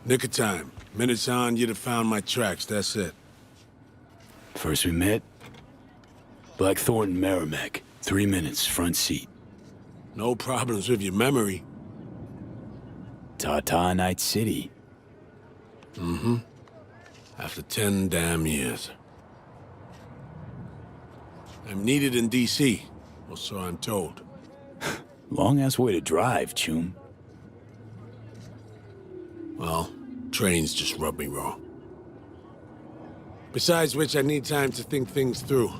Nick of time. Minutes on, you'd have found my tracks, that's it. First we met? Blackthorn, Merrimack. 3 minutes, front seat. No problems with your memory. Tata, Night City. Mm-hmm. After 10 damn years. I'm needed in D.C., or so I'm told. Long-ass way to drive, Choom. Well, trains just rub me raw. Besides which, I need time to think things through.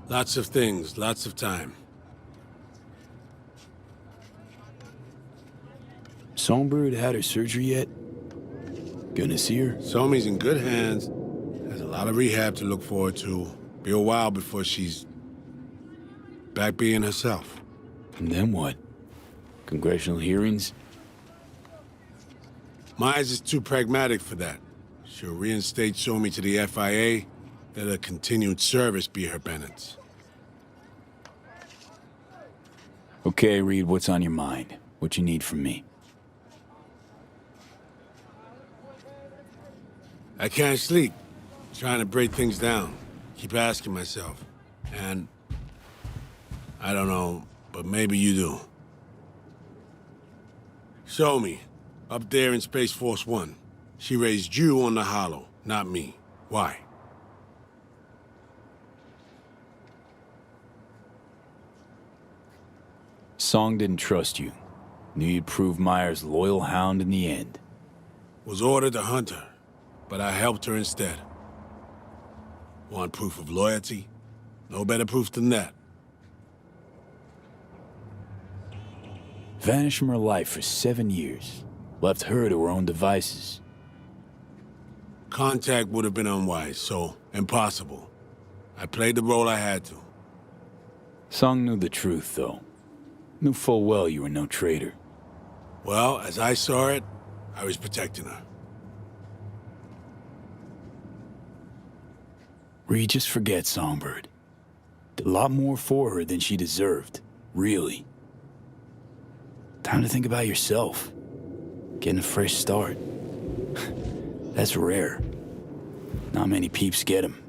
Lots of things, lots of time. Songbird had her surgery yet? Gonna see her? Somi's in good hands. Has a lot of rehab to look forward to. Be a while before she's back being herself. And then what? Congressional hearings? Myers is too pragmatic for that. She'll reinstate Somi to the FIA, let her continued service be her penance. Okay, Reed, what's on your mind? What you need from me? I can't sleep. Trying to break things down. Keep asking myself. And I don't know, but maybe you do. Show me. Up there in Space Force One. She raised you on the Hollow, not me. Why? Song didn't trust you. Knew you'd prove Myers' loyal hound in the end. Was ordered to hunt her, but I helped her instead. Want proof of loyalty? No better proof than that. Vanished from her life for 7 years. Left her to her own devices. Contact would have been unwise, so impossible. I played the role I had to. Song knew the truth, though. Knew full well you were no traitor. Well, as I saw it, I was protecting her. Reed, just forget Songbird. Did a lot more for her than she deserved. Really. Time to think about yourself. Getting a fresh start. That's rare. Not many peeps get them.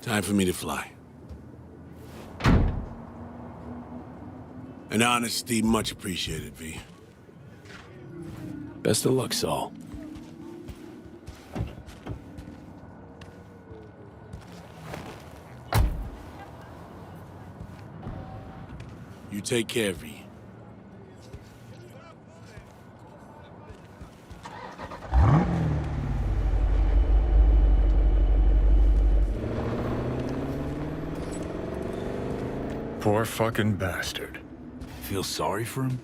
Time for me to fly. And honesty, much appreciated, V. Best of luck, Saul. You take care, V. Poor fucking bastard. Feel sorry for him?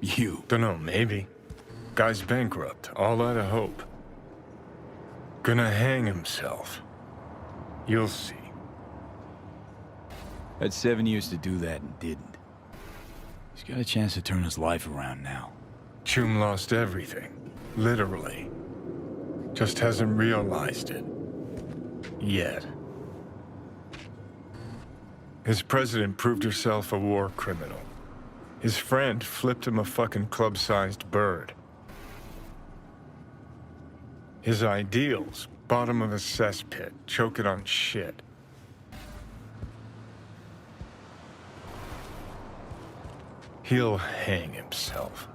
You. Dunno, maybe. Guy's bankrupt, all out of hope. Gonna hang himself. You'll see. Had 7 years to do that and didn't. He's got a chance to turn his life around now. Choom lost everything. Literally. Just hasn't realized it. Yet. His president proved herself a war criminal. His friend flipped him a fucking club-sized bird. His ideals, bottom of a cesspit, choking on shit. He'll hang himself.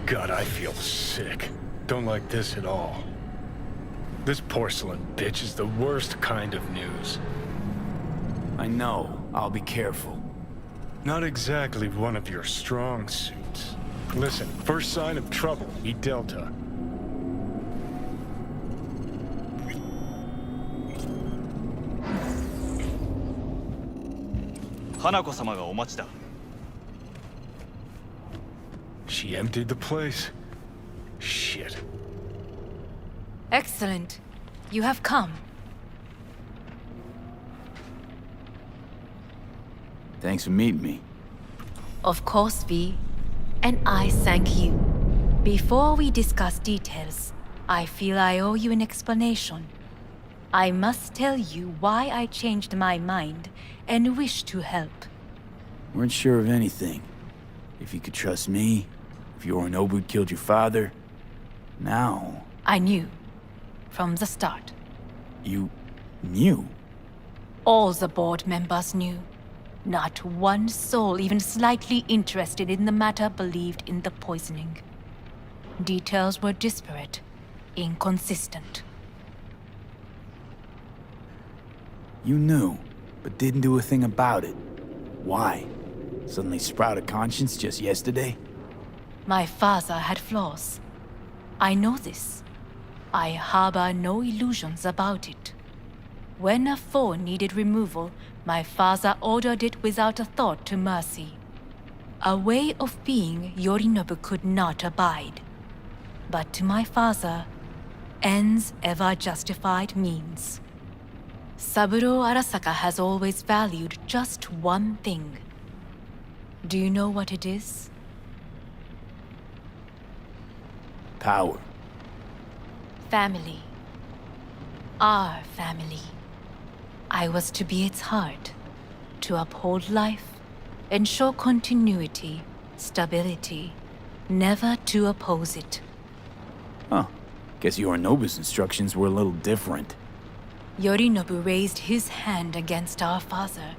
God, I feel sick. Don't like this at all. This porcelain bitch is the worst kind of news. I know. I'll be careful. Not exactly one of your strong suits. Listen, first sign of trouble, eat Delta. 花子様がお待ちだ。 She emptied the place? Shit. Excellent. You have come. Thanks for meeting me. Of course, V. And I thank you. Before we discuss details, I feel I owe you an explanation. I must tell you why I changed my mind and wish to help. Weren't sure of anything. If you could trust me, if Yorinobu killed your father. Now... I knew. From the start. You... knew? All the board members knew. Not one soul even slightly interested in the matter believed in the poisoning. Details were disparate, inconsistent. You knew, but didn't do a thing about it. Why? Suddenly sprout a conscience just yesterday? My father had flaws. I know this. I harbor no illusions about it. When a foe needed removal, my father ordered it without a thought to mercy. A way of being Yorinobu could not abide. But to my father, ends ever justified means. Saburo Arasaka has always valued just one thing. Do you know what it is? Power. Family. Our family. I was to be its heart, to uphold life, ensure continuity, stability, never to oppose it. Huh. Guess Yorinobu's instructions were a little different. Yorinobu raised his hand against our father,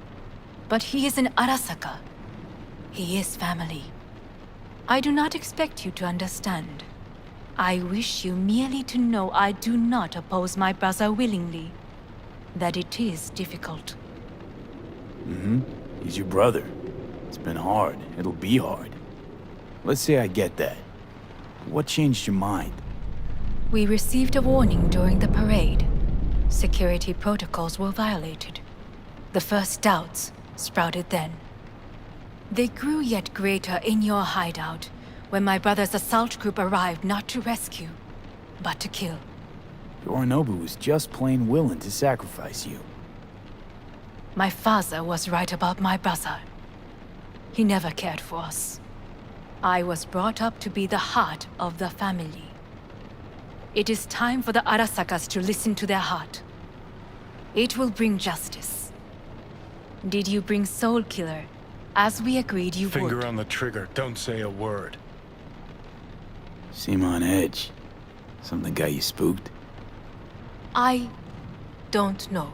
but he is an Arasaka. He is family. I do not expect you to understand. I wish you merely to know I do not oppose my brother willingly. That it is difficult. Mm-hmm. He's your brother. It's been hard. It'll be hard. Let's say I get that. What changed your mind? We received a warning during the parade. Security protocols were violated. The first doubts sprouted then. They grew yet greater in your hideout, when my brother's assault group arrived not to rescue, but to kill. Yorinobu was just plain willing to sacrifice you. My father was right about my brother. He never cared for us. I was brought up to be the heart of the family. It is time for the Arasakas to listen to their heart. It will bring justice. Did you bring Soul Killer, as we agreed you would? Finger on the trigger, don't say a word. Seem on edge. Something got you spooked? I don't know.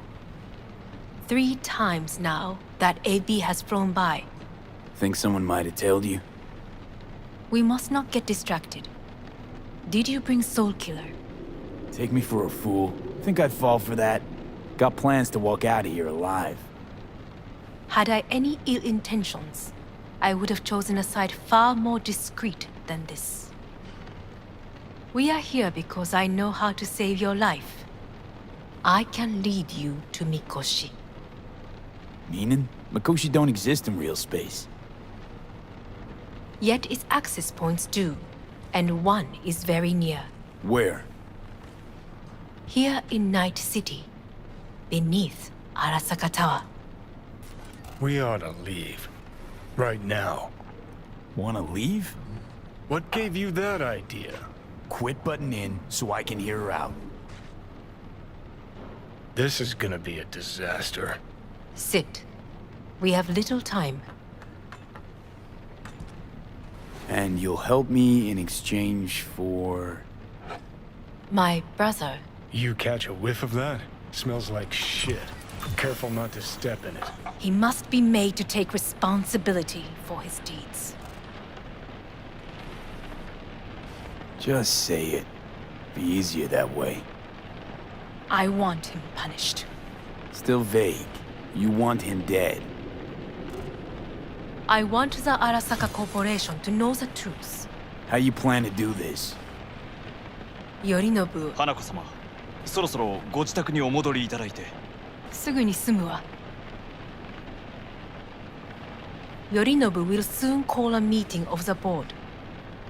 3 times now that AB has flown by. Think someone might have tailed you? We must not get distracted. Did you bring Soul Killer? Take me for a fool. Think I'd fall for that? Got plans to walk out of here alive. Had I any ill intentions, I would have chosen a side far more discreet than this. We are here because I know how to save your life. I can lead you to Mikoshi. Meaning? Mikoshi don't exist in real space. Yet its access points do, and one is very near. Where? Here in Night City, beneath Arasaka Tower. We ought to leave. Right now. Wanna leave? What gave you that idea? Quit butting in so I can hear her out. This is gonna be a disaster. Sit. We have little time. And you'll help me in exchange for... My brother. You catch a whiff of that? Smells like shit. Careful not to step in it. He must be made to take responsibility for his deeds. Just say it. Be easier that way. I want him punished. Still vague. You want him dead. I want the Arasaka Corporation to know the truth. How you plan to do this? Yorinobu, 花子様、そろそろご自宅にお戻りいただいて。すぐに済むわ。Yorinobu will soon call a meeting of the board.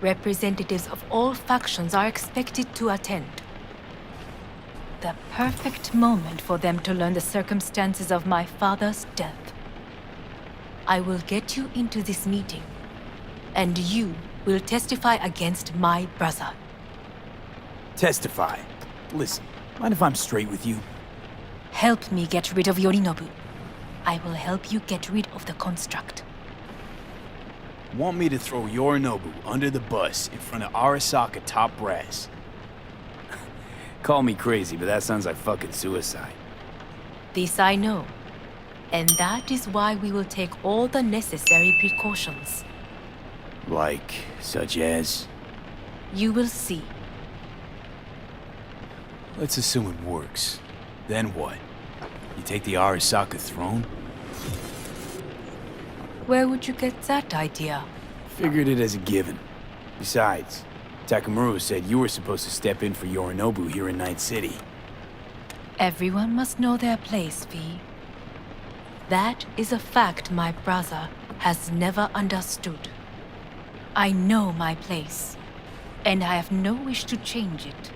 Representatives of all factions are expected to attend. The perfect moment for them to learn the circumstances of my father's death. I will get you into this meeting, and you will testify against my brother. Testify. Listen, mind if I'm straight with you? Help me get rid of Yorinobu. I will help you get rid of the construct. Want me to throw Yorinobu under the bus in front of Arasaka top brass? Call me crazy, but that sounds like fucking suicide. This I know. And that is why we will take all the necessary precautions. Like, such as? You will see. Let's assume it works. Then what? You take the Arasaka throne? Where would you get that idea? Figured it as a given. Besides, Takamura said you were supposed to step in for Yorinobu here in Night City. Everyone must know their place, V. That is a fact my brother has never understood. I know my place, and I have no wish to change it.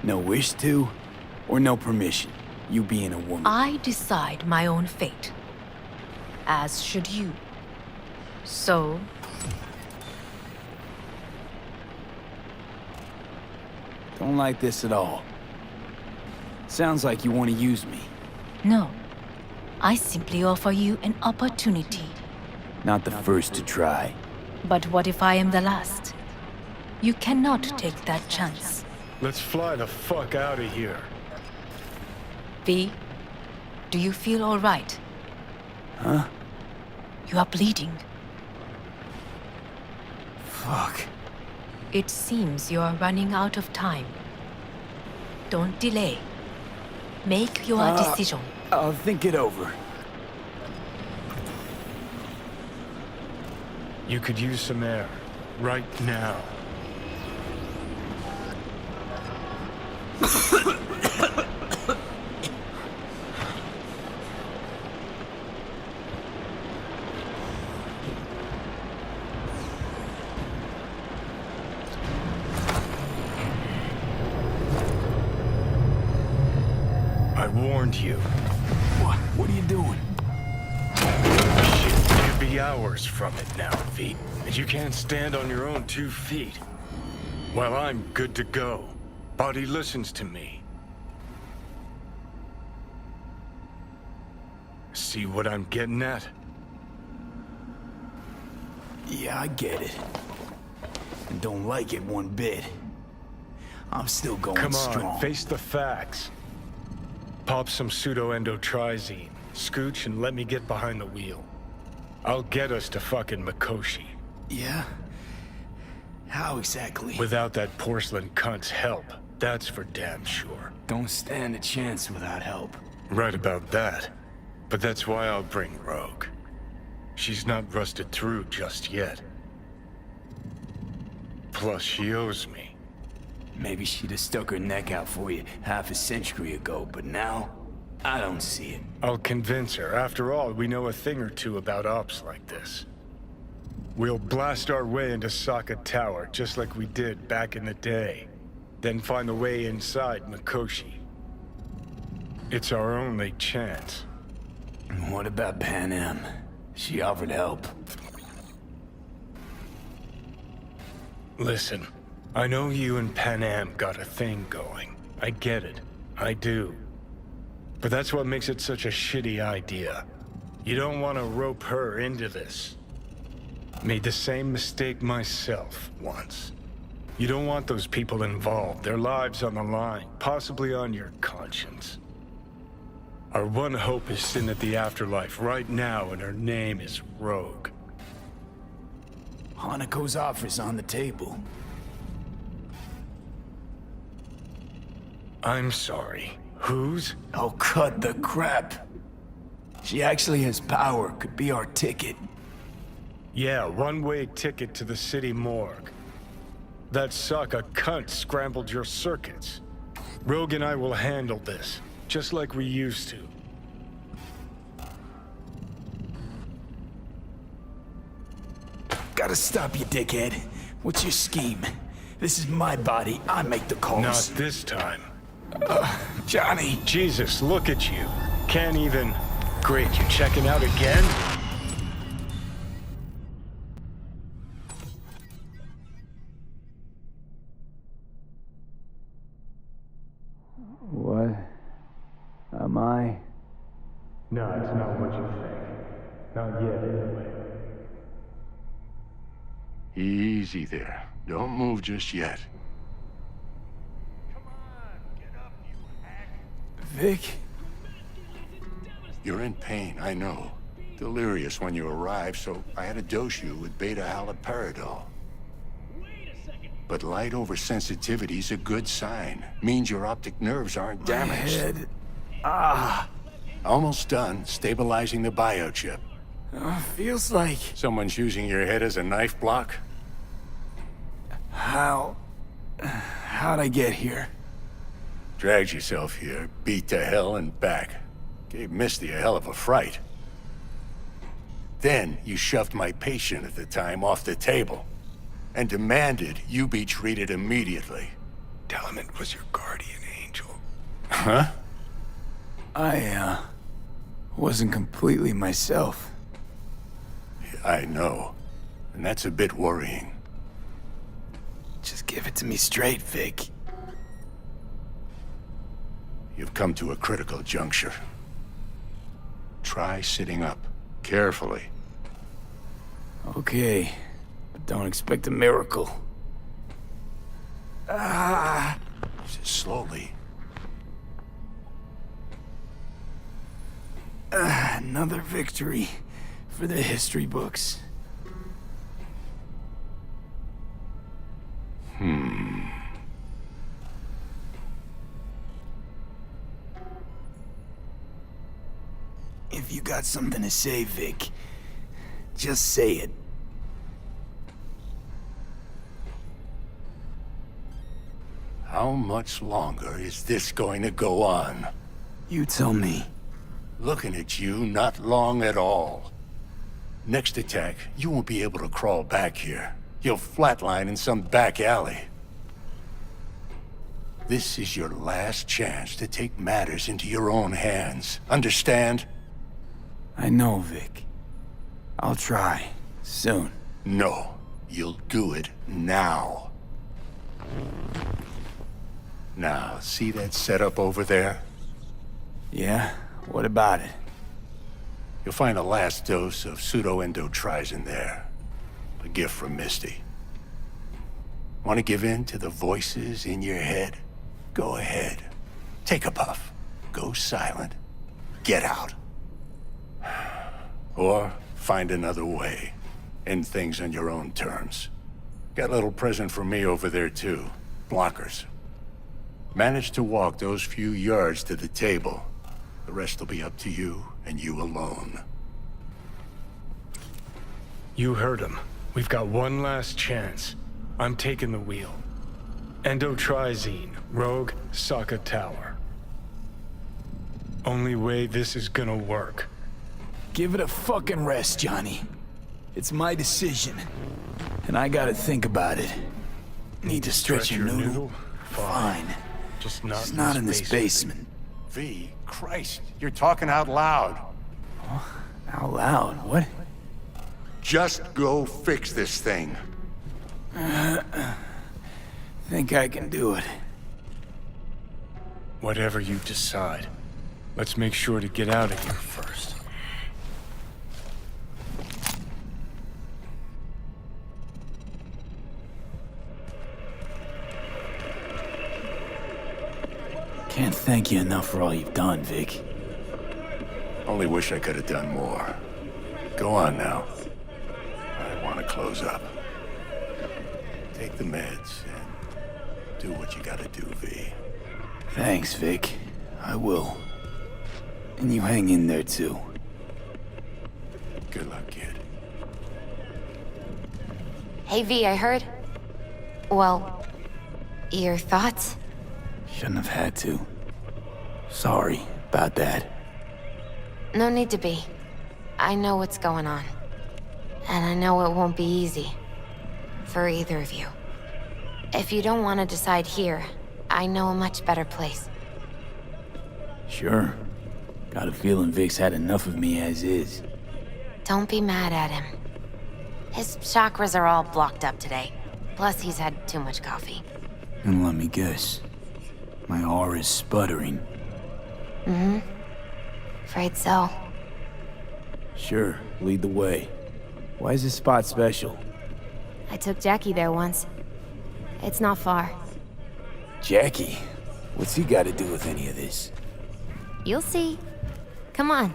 No wish to? Or no permission? You being a woman? I decide my own fate. As should you. So, Don't like this at all. Sounds like you want to use me. no. I simply offer you an opportunity. Not the first to try. But what if I am the last? You cannot take that chance. Let's fly the fuck out of here. V, do you feel all right? Huh? You are bleeding. Fuck. It seems you are running out of time. Don't delay. Make your decision. I'll think it over. You could use some air. Right now. I warned you. What? What are you doing? Shit, you'd be hours from it now, V. And you can't stand on your own 2 feet. Well, I'm good to go. Body listens to me. See what I'm getting at? Yeah, I get it. And don't like it one bit. I'm still going Come on, strong. face the facts. Pop some pseudo-endotrizine, scooch, and let me get behind the wheel. I'll get us to fucking Mikoshi. Yeah? How exactly? Without that porcelain cunt's help, that's for damn sure. Don't stand a chance without help. Right about that. But that's why I'll bring Rogue. She's not rusted through just yet. Plus, she owes me. Maybe she'd have stuck her neck out for you half a century ago, but now, I don't see it. I'll convince her. After all, we know a thing or two about ops like this. We'll blast our way into Saka Tower, just like we did back in the day. Then find the way inside Mikoshi. It's our only chance. What about Pan Am? She offered help. Listen, I know you and Pan Am got a thing going. I get it. I do. But that's what makes it such a shitty idea. You don't want to rope her into this. Made the same mistake myself once. You don't want those people involved, their lives on the line, possibly on your conscience. Our one hope is sin at the afterlife right now, and her name is Rogue. Hanako's offer's on the table. I'm sorry. Whose? Oh, cut the crap. She actually has power, could be our ticket. Yeah, one-way ticket to the city morgue. That Saka cunt scrambled your circuits. Rogue and I will handle this, just like we used to. Gotta stop you, dickhead. What's your scheme? This is my body. I make the calls. Not this time. Johnny. Jesus, look at you. Can't even... Great, you checking out again? What am I? No, it's not what you think. Not yet, anyway. Easy there. Don't move just yet. Vic? You're in pain, I know. Delirious when you arrived, so I had to dose you with beta-haloperidol. But light oversensitivity's a good sign. Means your optic nerves aren't damaged. Head. Ah. Almost done stabilizing the biochip. Feels like... Someone's using your head as a knife block? How'd I get here? Dragged yourself here, beat to hell and back. Gave Misty a hell of a fright. Then you shoved my patient at the time off the table and demanded you be treated immediately. Tell him it was your guardian angel. Huh? I, wasn't completely myself. I know. And that's a bit worrying. Just give it to me straight, Vic. You've come to a critical juncture. Try sitting up, carefully. Okay, but don't expect a miracle. Just slowly. Another victory for the history books. If you got something to say, Vic, just say it. How much longer is this going to go on? You tell me. Looking at you, not long at all. Next attack, you won't be able to crawl back here. You'll flatline in some back alley. This is your last chance to take matters into your own hands. Understand? I know, Vic. I'll try. Soon. No. You'll do it now. Now, see that setup over there? Yeah? What about it? You'll find a last dose of pseudo-endotrizin there. A gift from Misty. Want to give in to the voices in your head? Go ahead. Take a puff. Go silent. Get out. Or find another way. End things on your own terms. Got a little present for me over there, too. Blockers. Manage to walk those few yards to the table. The rest will be up to you, and you alone. You heard him. We've got one last chance. I'm taking the wheel. Endotrizine, Rogue, Sokka Tower. Only way this is gonna work. Give it a fucking rest, Johnny. It's my decision. And I gotta think about it. Need to stretch your noodle? Fine. Just It's not in this basement. V, Christ, you're talking out loud. Out loud? What? Just go fix this thing. Think I can do it. Whatever you decide. Let's make sure to get out of here first. Can't thank you enough for all you've done, Vic. Only wish I could have done more. Go on now. I want to close up. Take the meds and do what you gotta do, V. Thanks, Vic. I will. And you hang in there, too. Good luck, kid. Hey, V, I heard... Well, your thoughts? Shouldn't have had to. Sorry about that. No need to be. I know what's going on. And I know it won't be easy. For either of you. If you don't want to decide here, I know a much better place. Sure. Got a feeling Vic's had enough of me as is. Don't be mad at him. His chakras are all blocked up today. Plus, he's had too much coffee. And let me guess. My aura's sputtering. Mm-hmm. Afraid so. Sure, lead the way. Why is this spot special? I took Jackie there once. It's not far. Jackie? What's he got to do with any of this? You'll see. Come on.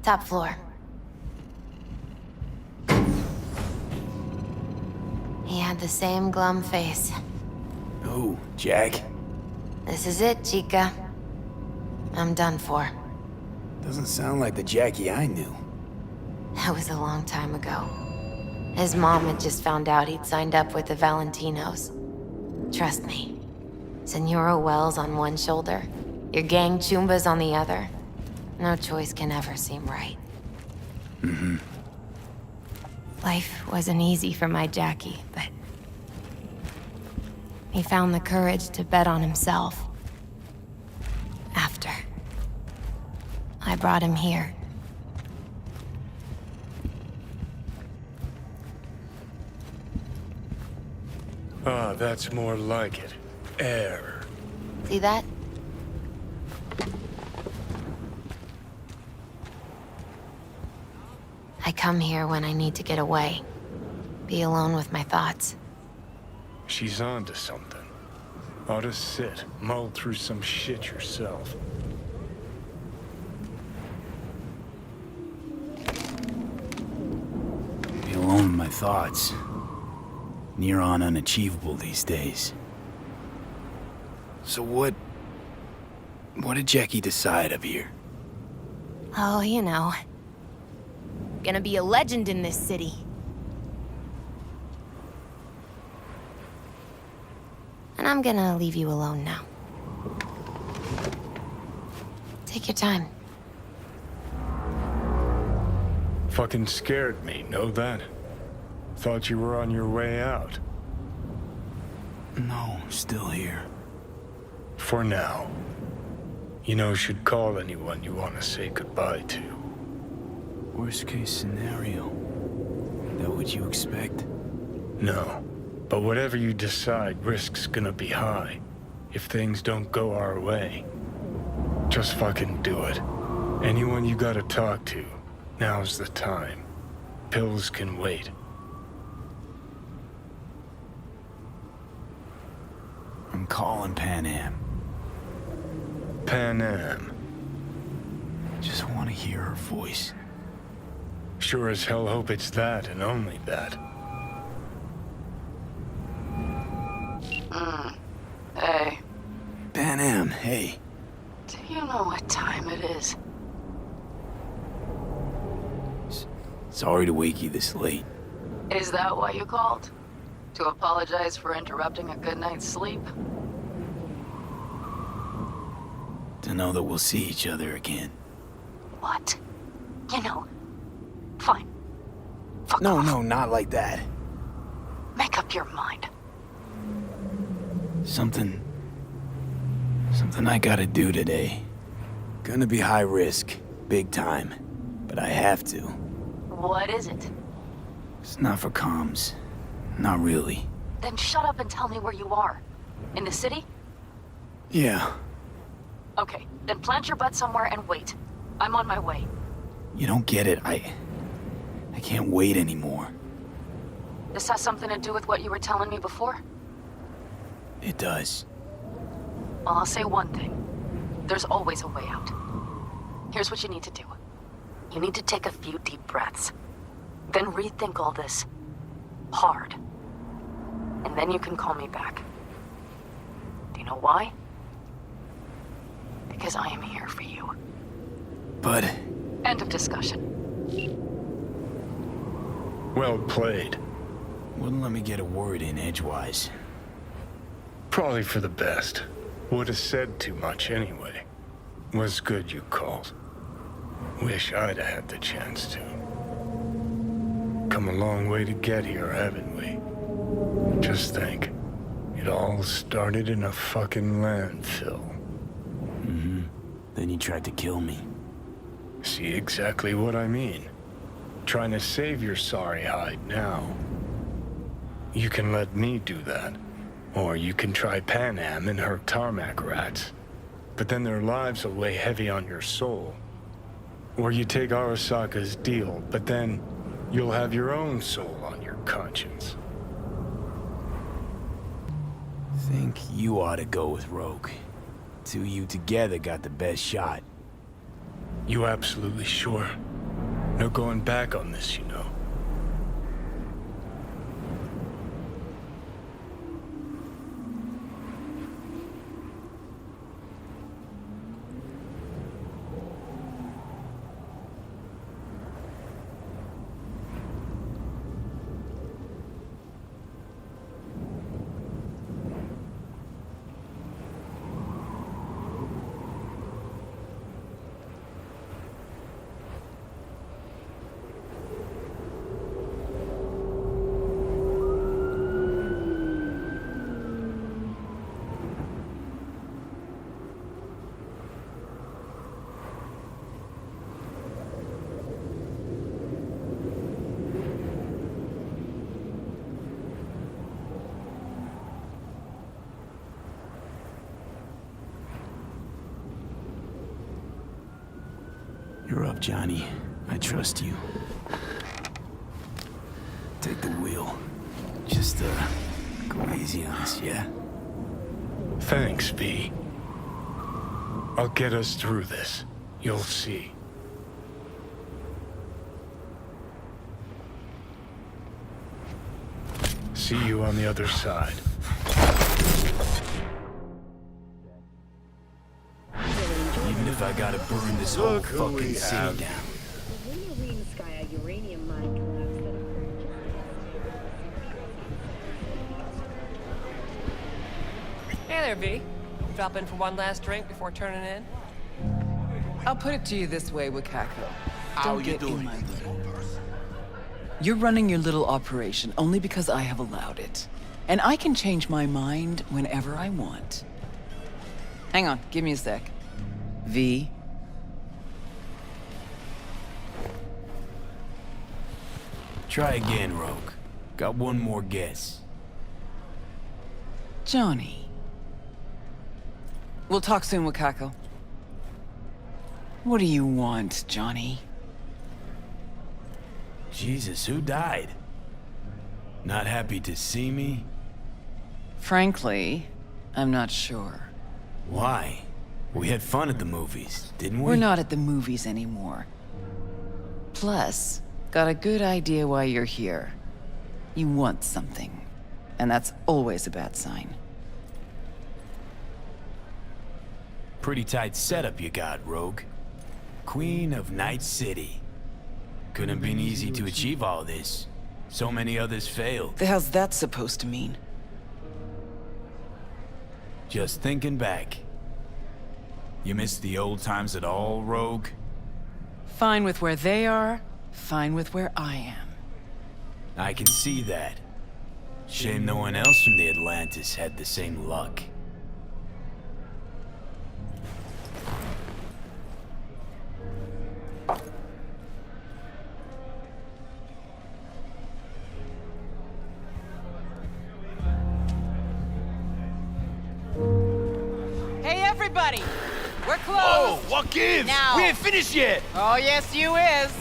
Top floor. He had the same glum face. Oh, Jack? This is it, Chica. I'm done for. Doesn't sound like the Jackie I knew. That was a long time ago. His mom had just found out he'd signed up with the Valentinos. Trust me. Senora Wells on one shoulder, your gang Chumbas on the other. No choice can ever seem right. Mm-hmm. Life wasn't easy for my Jackie, but... he found the courage to bet on himself. After. I brought him here. Ah, that's more like it. Air. See that? I come here when I need to get away. Be alone with my thoughts. She's onto something. Ought to sit, mull through some shit yourself. Be alone with my thoughts. Near on unachievable these days. So what did Jackie decide up here? Oh, you know. Gonna be a legend in this city. And I'm gonna leave you alone now. Take your time. Fucking scared me, know that? Thought you were on your way out. No, still here. For now. You know, should call anyone you want to say goodbye to. Worst case scenario. That what you expect? No. But whatever you decide, risk's gonna be high. If things don't go our way. Just fucking do it. Anyone you gotta talk to, now's the time. Pills can wait. I'm calling Pan Am. Pan Am. Just want to hear her voice. Sure as hell hope it's that and only that. Hey, Pan Am, hey. do you know what time it is? Sorry to wake you this late. Is that why you called? To apologize for interrupting a good night's sleep? To know that we'll see each other again. What? You know, fine. Fuck No, off. no, not like that. Make up your mind. Something I gotta do today. Gonna be high risk, big time, but I have to. What is it? It's not for comms. Not really. Then shut up and tell me where you are. In the city? Yeah, Okay, then plant your butt somewhere and wait. I'm on my way. you don't get it. I can't wait anymore. This has something to do with what you were telling me before? It does. Well, I'll say one thing. There's always a way out. Here's what you need to do. You need to take a few deep breaths. Then rethink all this. Hard. And then you can call me back. Do you know why? Because I am here for you. but... End of discussion. Well played. wouldn't let me get a word in edgewise. Probably for the best. Would have said too much anyway. Was good you called. Wish I'd have had the chance to. Come a long way to get here, haven't we? Just think. It all started in a fucking landfill. Then you tried to kill me. See exactly what I mean. Trying to save your sorry hide now. You can let me do that. Or you can try Pan Am and her tarmac rats. But then their lives will weigh heavy on your soul. Or you take Arasaka's deal, but then you'll have your own soul on your conscience. Think you ought to go with Rogue. Two of you together got the best shot. You absolutely sure? No going back on this, you know. You're up, Johnny. I trust you. Take the wheel. Just, go easy on us, yeah? Thanks, V. I'll get us through this. You'll see. See you on the other side. Even if I gotta burn this whole fucking city down. Hey there, V. Drop in for one last drink before turning in? I'll put it to you this way, Wakako. How Don't you get in doing? my way. You're running your little operation only because I have allowed it. And I can change my mind whenever I want. Hang on, give me a sec. V. Try again, Rogue. Got one more guess. Johnny. We'll talk soon, Wakako. What do you want, Johnny? Jesus, who died? Not happy to see me? Frankly, I'm not sure. Why? We had fun at the movies, didn't we? We're not at the movies anymore. Plus, got a good idea why you're here. You want something. And that's always a bad sign. Pretty tight setup you got, Rogue. Queen of Night City. Couldn't have been easy to achieve all this. So many others failed. The hell's that supposed to mean? Just thinking back. You miss the old times at all, Rogue? Fine with where they are, fine with where I am. I can see that. Shame no one else from the Atlantis had the same luck. Hey, everybody! We're closed! Oh, what gives? Now. We ain't finished yet. Oh, yes, you is!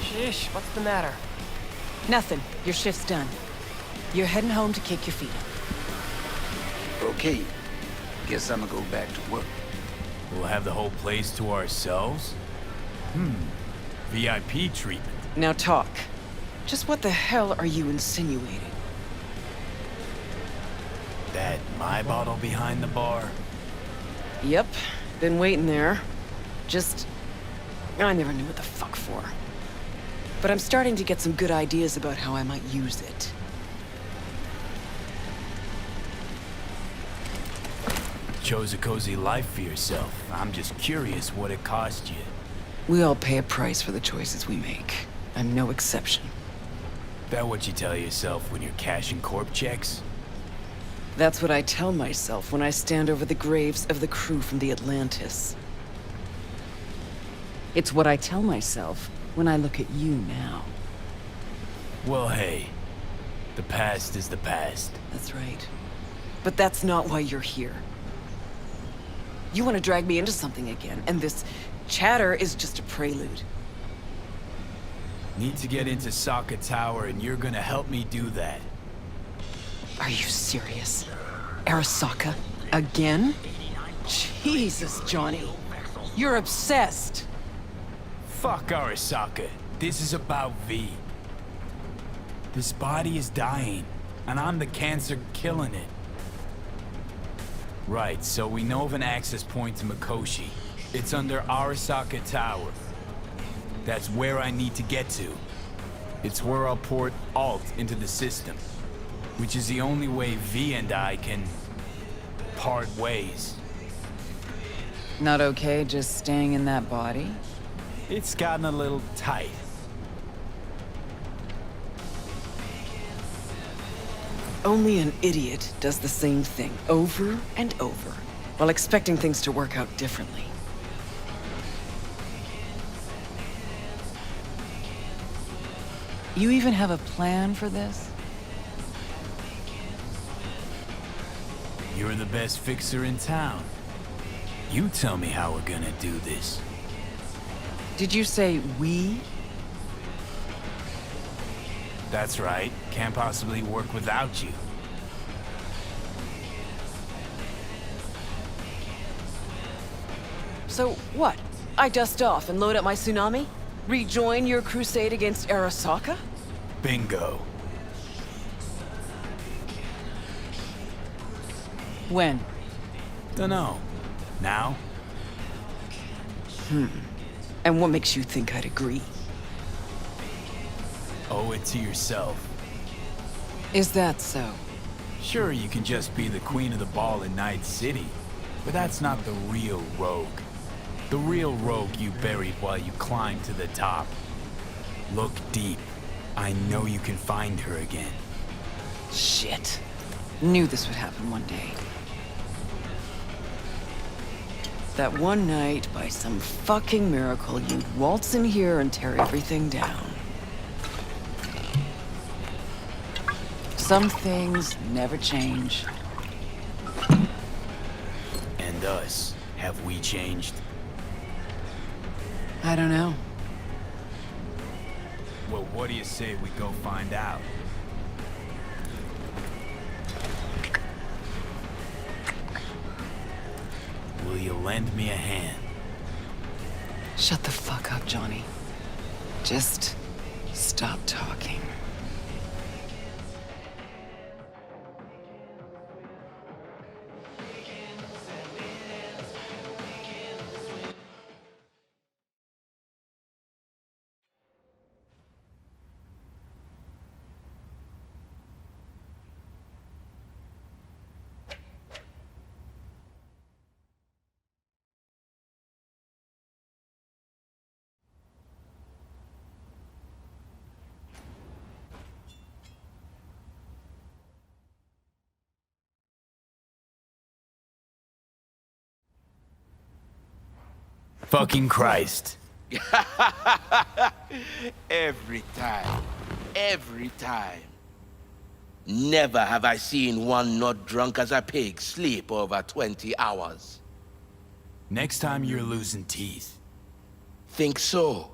Sheesh, what's the matter? Nothing. Your shift's done. You're heading home to kick your feet up. Okay. Guess I'm gonna go back to work. We'll have the whole place to ourselves? VIP treatment. Now talk. Just what the hell are you insinuating? That my bottle behind the bar? Yep. Been waiting there. Just I never knew what the fuck for. But I'm starting to get some good ideas about how I might use it. Chose a cozy life for yourself. I'm just curious what it cost you. We all pay a price for the choices we make. I'm no exception. That what you tell yourself when you're cashing corp checks? That's what I tell myself when I stand over the graves of the crew from the Atlantis. It's what I tell myself when I look at you now. Well, hey. The past is the past. That's right. But that's not why you're here. You want to drag me into something again, and this chatter is just a prelude. Need to get into Sokka Tower, and you're gonna help me do that. Are you serious? Arasaka? Again? Jesus, Johnny. You're obsessed. Fuck Arasaka. This is about V. This body is dying, and I'm the cancer killing it. Right, so we know of an access point to Mikoshi. It's under Arasaka Tower. That's where I need to get to. It's where I'll port Alt into the system, which is the only way V and I can part ways. Not okay just staying in that body? It's gotten a little tight. Only an idiot does the same thing over and over, while expecting things to work out differently. You even have a plan for this? You're the best fixer in town. You tell me how we're gonna do this. Did you say we? That's right. Can't possibly work without you. So what? I dust off and load up my tsunami? Rejoin your crusade against Arasaka? Bingo. When? Dunno. Now? And what makes you think I'd agree? Owe it to yourself. Is that so? Sure, you can just be the queen of the ball in Night City, but that's not the real rogue. The real rogue you buried while you climbed to the top. Look deep. I know you can find her again. Shit. Knew this would happen one day. That one night, by some fucking miracle, you'd waltz in here and tear everything down. Some things never change. And us, have we changed? I don't know. Well, what do you say we go find out? Will you lend me a hand? Shut the fuck up, Johnny. Just stop talking. Fucking Christ. Every time. Every time. Never have I seen one not drunk as a pig sleep over 20 hours. Next time you're losing teeth. Think so?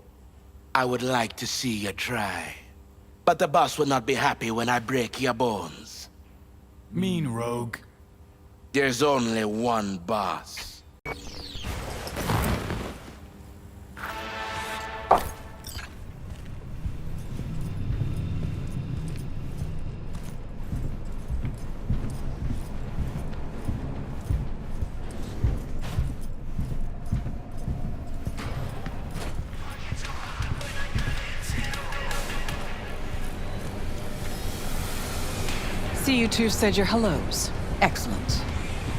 I would like to see you try. But the boss will not be happy when I break your bones. Mean rogue. There's only one boss. see you two said your hellos. Excellent.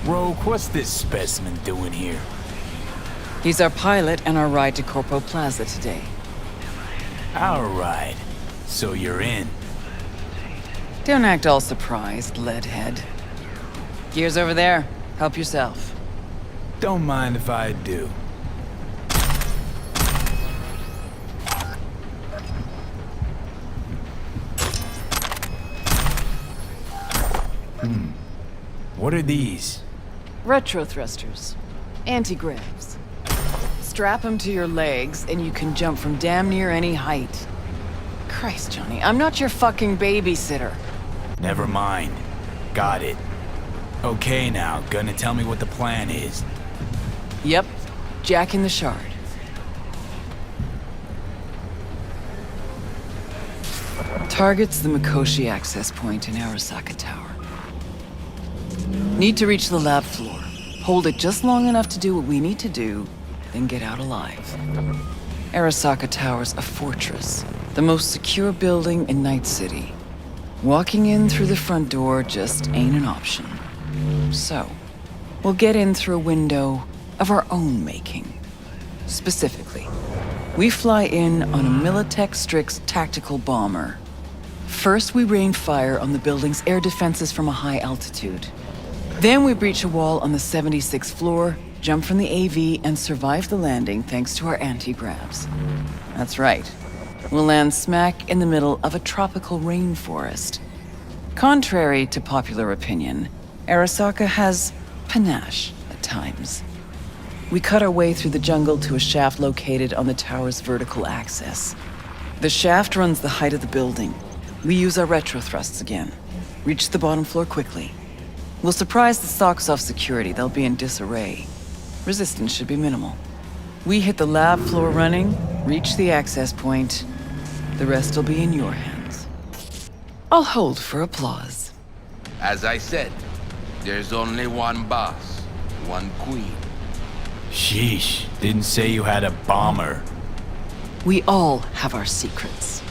Rogue, what's this specimen doing here? He's our pilot and our ride to Corpo Plaza today. Our ride. So you're in. Don't act all surprised, leadhead. Gears over there. Help yourself. Don't mind if I do. What are these? Retro thrusters. Anti-gravs. Strap them to your legs and you can jump from damn near any height. Christ, Johnny, I'm not your fucking babysitter. Never mind. Got it. Okay now, gonna tell me what the plan is. Yep. Jack in the Shard. Target's the Mikoshi access point in Arasaka Tower. Need to reach the lab floor. Hold it just long enough to do what we need to do, then get out alive. Arasaka Tower's a fortress, the most secure building in Night City. Walking in through the front door just ain't an option. So, we'll get in through a window of our own making. Specifically, we fly in on a Militech Strix tactical bomber. First, we rain fire on the building's air defenses from a high altitude. Then we breach a wall on the 76th floor, jump from the AV, and survive the landing thanks to our anti-gravs. That's right. We'll land smack in the middle of a tropical rainforest. Contrary to popular opinion, Arasaka has panache at times. We cut our way through the jungle to a shaft located on the tower's vertical axis. The shaft runs the height of the building. We use our retro thrusts again. Reach the bottom floor quickly. We'll surprise the socks off security. They'll be in disarray. Resistance should be minimal. We hit the lab floor running, reach the access point. The rest will be in your hands. I'll hold for applause. As I said, there's only one boss, one queen. Sheesh, didn't say you had a bomber. We all have our secrets.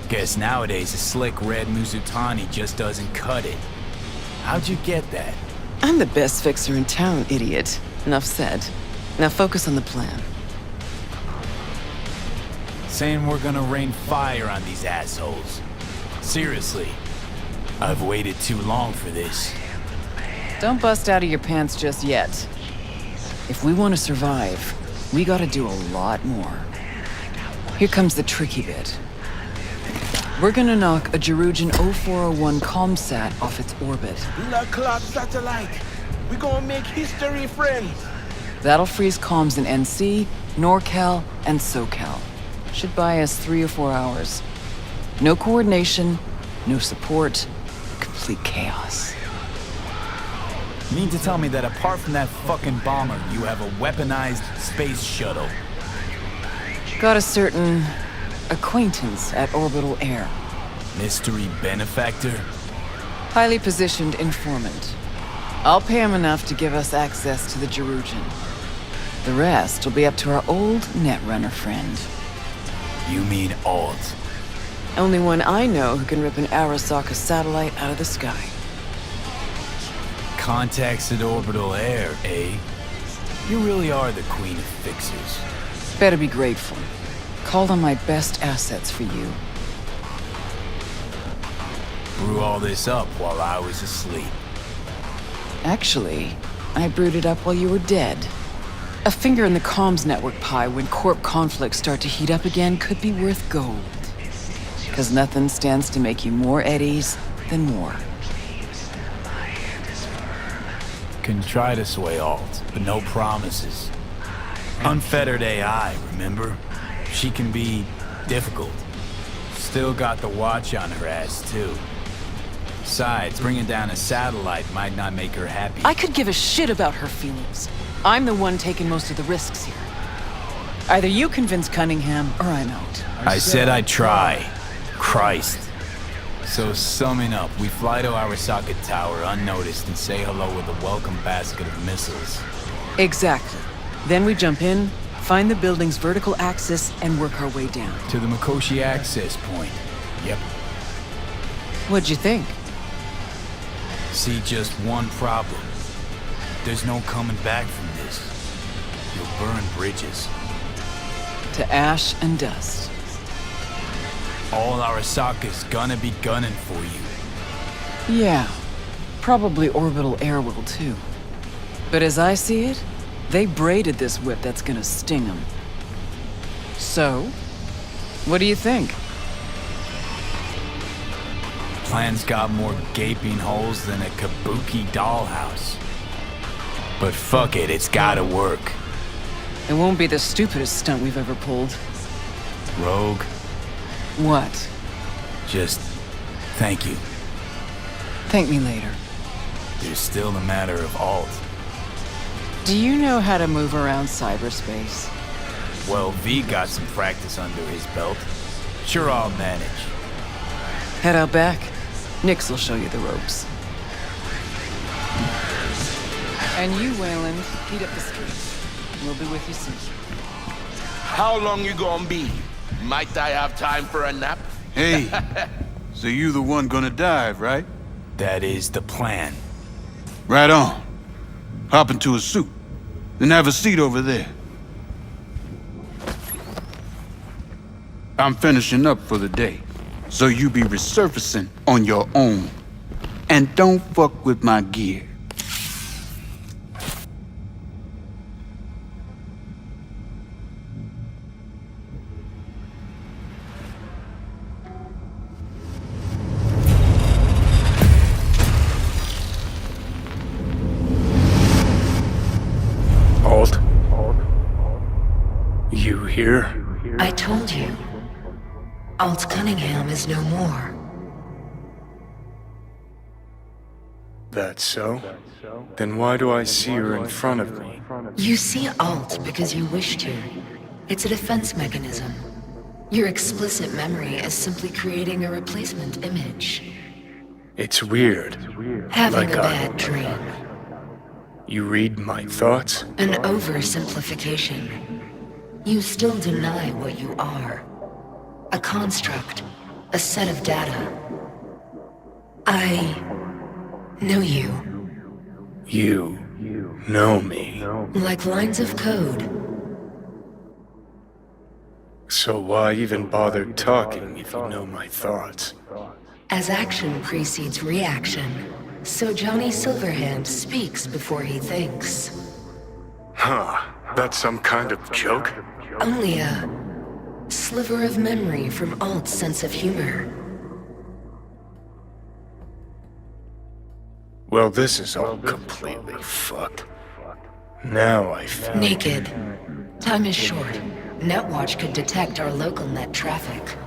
Guess nowadays a slick red Muzutani just doesn't cut it. How'd you get that? I'm the best fixer in town, idiot. Enough said. Now focus on the plan. Saying we're gonna rain fire on these assholes. Seriously, I've waited too long for this. Don't bust out of your pants just yet. If we want to survive, we gotta do a lot more. Here comes the tricky bit. We're gonna knock a Jerugian 0401 comsat off its orbit. La Clock satellite. We gonna make history, friends. That'll freeze comms in NC, NorCal, and SoCal. Should buy us 3 or 4 hours. No coordination, no support, complete chaos. You mean to tell me that apart from that fucking bomber, you have a weaponized space shuttle? Got a certain acquaintance at Orbital Air. Mystery benefactor? Highly positioned informant. I'll pay him enough to give us access to the Jerugian. The rest will be up to our old Netrunner friend. You mean Alt? Only one I know who can rip an Arasaka satellite out of the sky. Contacts at Orbital Air, eh? You really are the queen of fixers. Better be grateful. Called on my best assets for you. Brew all this up while I was asleep. Actually, I brewed it up while you were dead. A finger in the comms network pie when corp conflicts start to heat up again could be worth gold. 'Cause nothing stands to make you more eddies than war. Can try to sway Alt, but no promises. Unfettered AI, remember? She can be difficult. Still got the watch on her ass, too. Besides, bringing down a satellite might not make her happy. I could give a shit about her feelings. I'm the one taking most of the risks here. Either you convince Cunningham, or I'm out. I said I'd try. Christ. So summing up, we fly to Arasaka Tower unnoticed and say hello with a welcome basket of missiles. Exactly. Then we jump in, find the building's vertical axis, and work our way down. To the Mikoshi access point. Yep. What'd you think? See just one problem. There's no coming back from this. You'll burn bridges. To ash and dust. All Arasaka's gonna be gunning for you. Yeah. Probably orbital air will too. But as I see it, they braided this whip that's gonna sting them. So, what do you think? Plan's got more gaping holes than a kabuki dollhouse. But fuck it, it's gotta work. It won't be the stupidest stunt we've ever pulled. Rogue, What? just thank you. Thank me later. There's still the matter of Alt. Do you know how to move around cyberspace? Well, V got some practice under his belt. Sure, I'll manage. Head out back. Nix will show you the ropes. And you, Wayland, heat up the street. We'll be with you soon. How long you gonna be? Might I have time for a nap? Hey, so you the one gonna dive, right? That is the plan. Right on. Hop into a suit. Then have a seat over there. I'm finishing up for the day, so you be resurfacing on your own. And don't fuck with my gear. Alt? You here? I told you. Alt Cunningham is no more. That's so? Then why do I see her in front of me? You see Alt because you wish to. It's a defense mechanism. Your explicit memory is simply creating a replacement image. It's weird. Having Like a bad dream. You read my thoughts? An oversimplification. You still deny what you are. A construct. A set of data. I know you. You know me. Like lines of code. So why even bother talking if you know my thoughts? As action precedes reaction, so Johnny Silverhand speaks before he thinks. Huh. That's some kind of joke? Only a sliver of memory from Alt's sense of humor. Well, this is all completely fucked. Now I feel... Naked. Time is short. Netwatch could detect our local net traffic.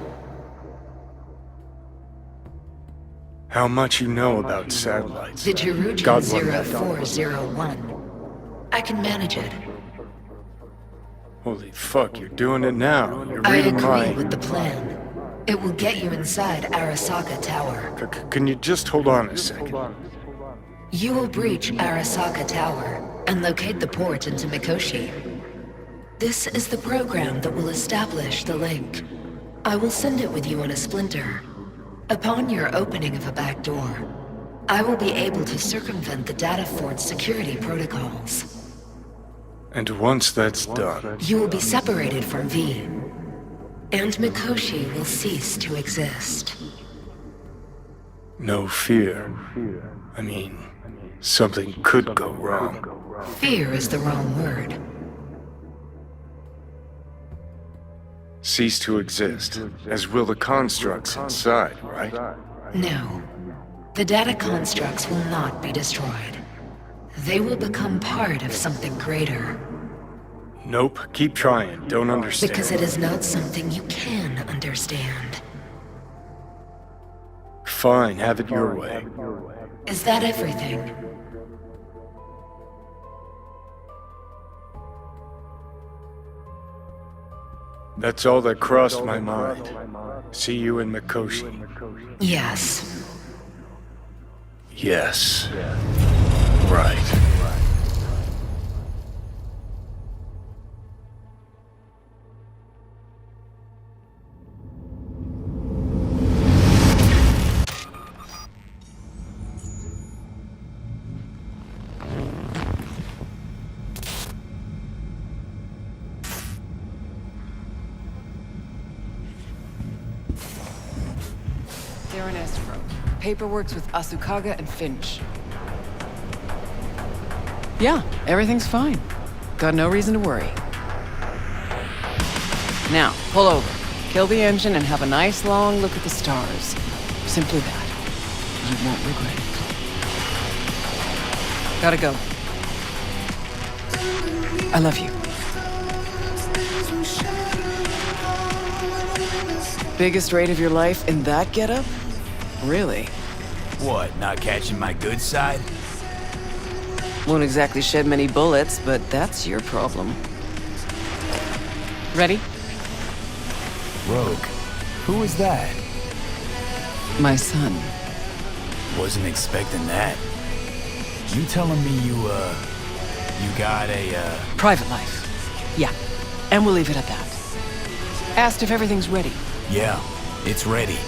How much you know about satellites? The Jerugian God, what the- 0401. I can manage it. Holy fuck, you're doing it now. You're I reading agree my... with the plan. It will get you inside Arasaka Tower. Can you just hold on a second? You will breach Arasaka Tower and locate the port into Mikoshi. This is the program that will establish the link. I will send it with you on a splinter. Upon your opening of a back door, I will be able to circumvent the data fort's security protocols. And once that's done... You will be separated from V, and Mikoshi will cease to exist. No fear. I mean, something could go wrong. Fear is the wrong word. Cease to exist, as will the constructs inside, right? No. The data constructs will not be destroyed. They will become part of something greater. Nope, keep trying, don't understand. Because it is not something you can understand. Fine, have it your way. Is that everything? That's all that crossed my mind. See you in Mikoshi. Yes. Yes. Right. They're in escrow. Paperwork's with Asukaga and Finch. Yeah, everything's fine. Got no reason to worry. Now, pull over. Kill the engine and have a nice long look at the stars. Simply that. You won't regret it. Gotta go. I love you. Biggest raid of your life in that getup? Really? What, not catching my good side? Won't exactly shed many bullets, but that's your problem. Ready? Rogue, who is that? My son. Wasn't expecting that. You telling me you got a, Private life. Yeah. And we'll leave it at that. Asked if everything's ready. Yeah, it's ready.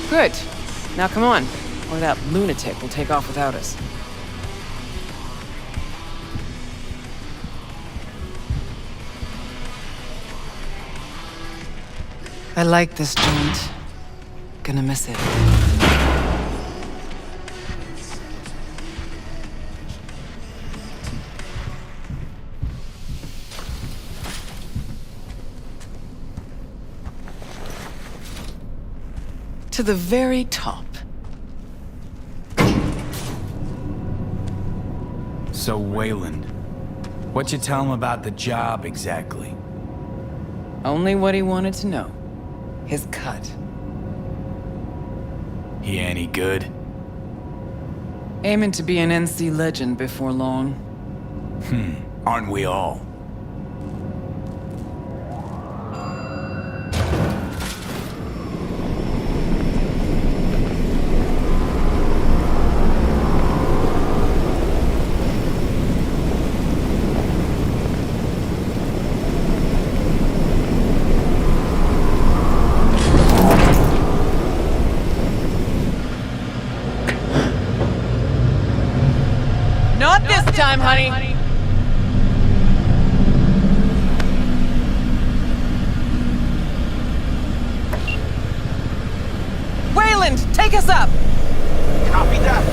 Good. Now come on, or that lunatic will take off without us. I like this joint. Gonna miss it. To the very top. So, Wayland, what you tell him about the job exactly? Only what he wanted to know. His cut. He any good? Aiming to be an NC legend before long. Aren't we all? Not this time, honey. Wayland, take us up! Copy that.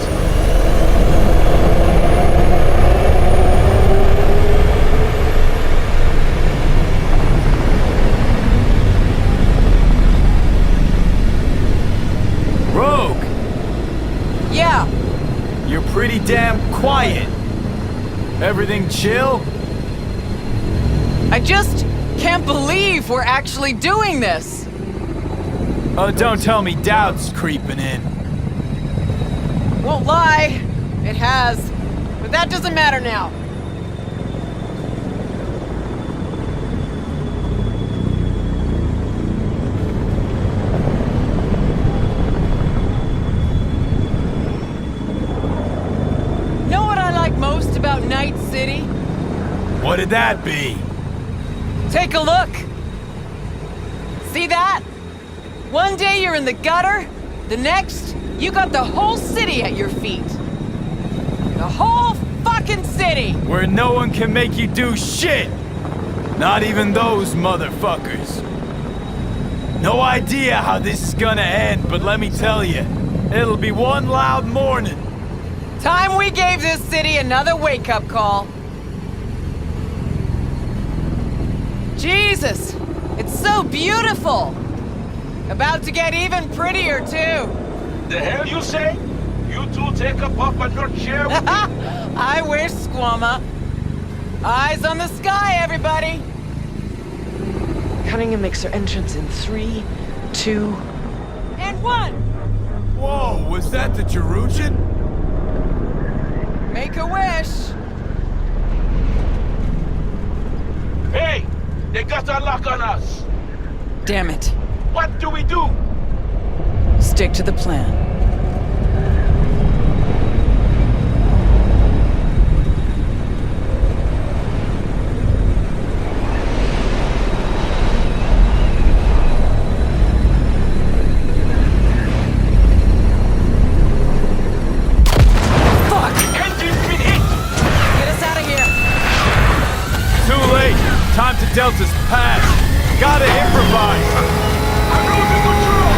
Rogue! Yeah. You're pretty damn quiet. Everything chill? I just can't believe we're actually doing this. Oh, don't tell me doubt's creeping in. Won't lie, it has. But that doesn't matter now. Know what I like most about Night City? What'd that be? Take a look. See that? One day you're in the gutter, the next, you got the whole city at your feet. The whole fucking city! Where no one can make you do shit! Not even those motherfuckers. No idea how this is gonna end, but let me tell you, it'll be one loud morning. Time we gave this city another wake-up call. Jesus, it's so beautiful. About to get even prettier, too. The hell you say? You two take a puff and not share with me? I wish, Squamma. Eyes on the sky, everybody. Cunningham makes her entrance in 3, 2... And 1! Whoa, was that the Jerujan? Make a wish. Hey! They got a lock on us! Damn it. What do we do? Stick to the plan. Delta's past. Gotta improvise! I'm losing control!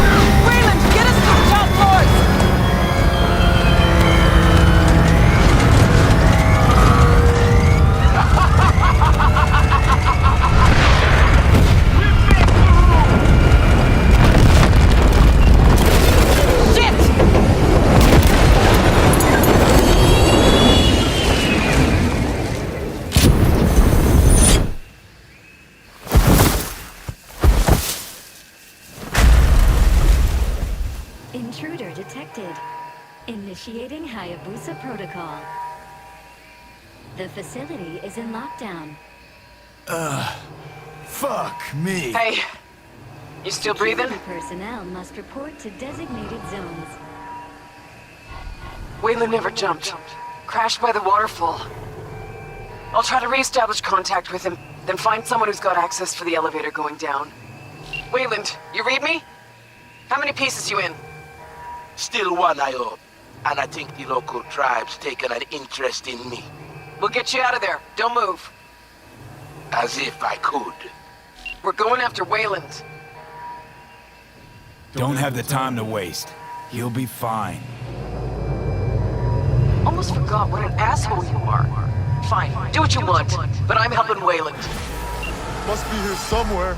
Wayland, get us to the top floors! Intruder detected. Initiating Hayabusa protocol. The facility is in lockdown. Fuck me. Hey, you still breathing? Security personnel must report to designated zones. Wayland never jumped. Crashed by the waterfall. I'll try to re-establish contact with him, then find someone who's got access for the elevator going down. Wayland, you read me? How many pieces you in? Still one, I hope. And I think the local tribe's taken an interest in me. We'll get you out of there. Don't move. As if I could. We're going after Wayland. Don't have the time to waste. He'll be fine. Almost forgot what an asshole you are. Fine, do what you want, but I'm helping Wayland. Must be here somewhere.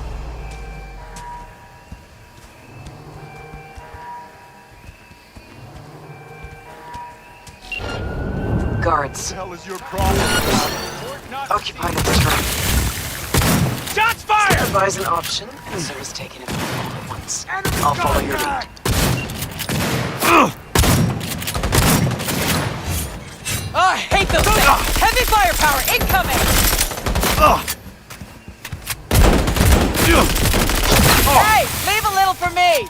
Guards. What the hell is your problem? Occupy the truck. Shots fired! Advise an option, and service taken in all at once. I'll follow your lead. Oh, I hate those things! Heavy firepower incoming! Hey, leave a little for me!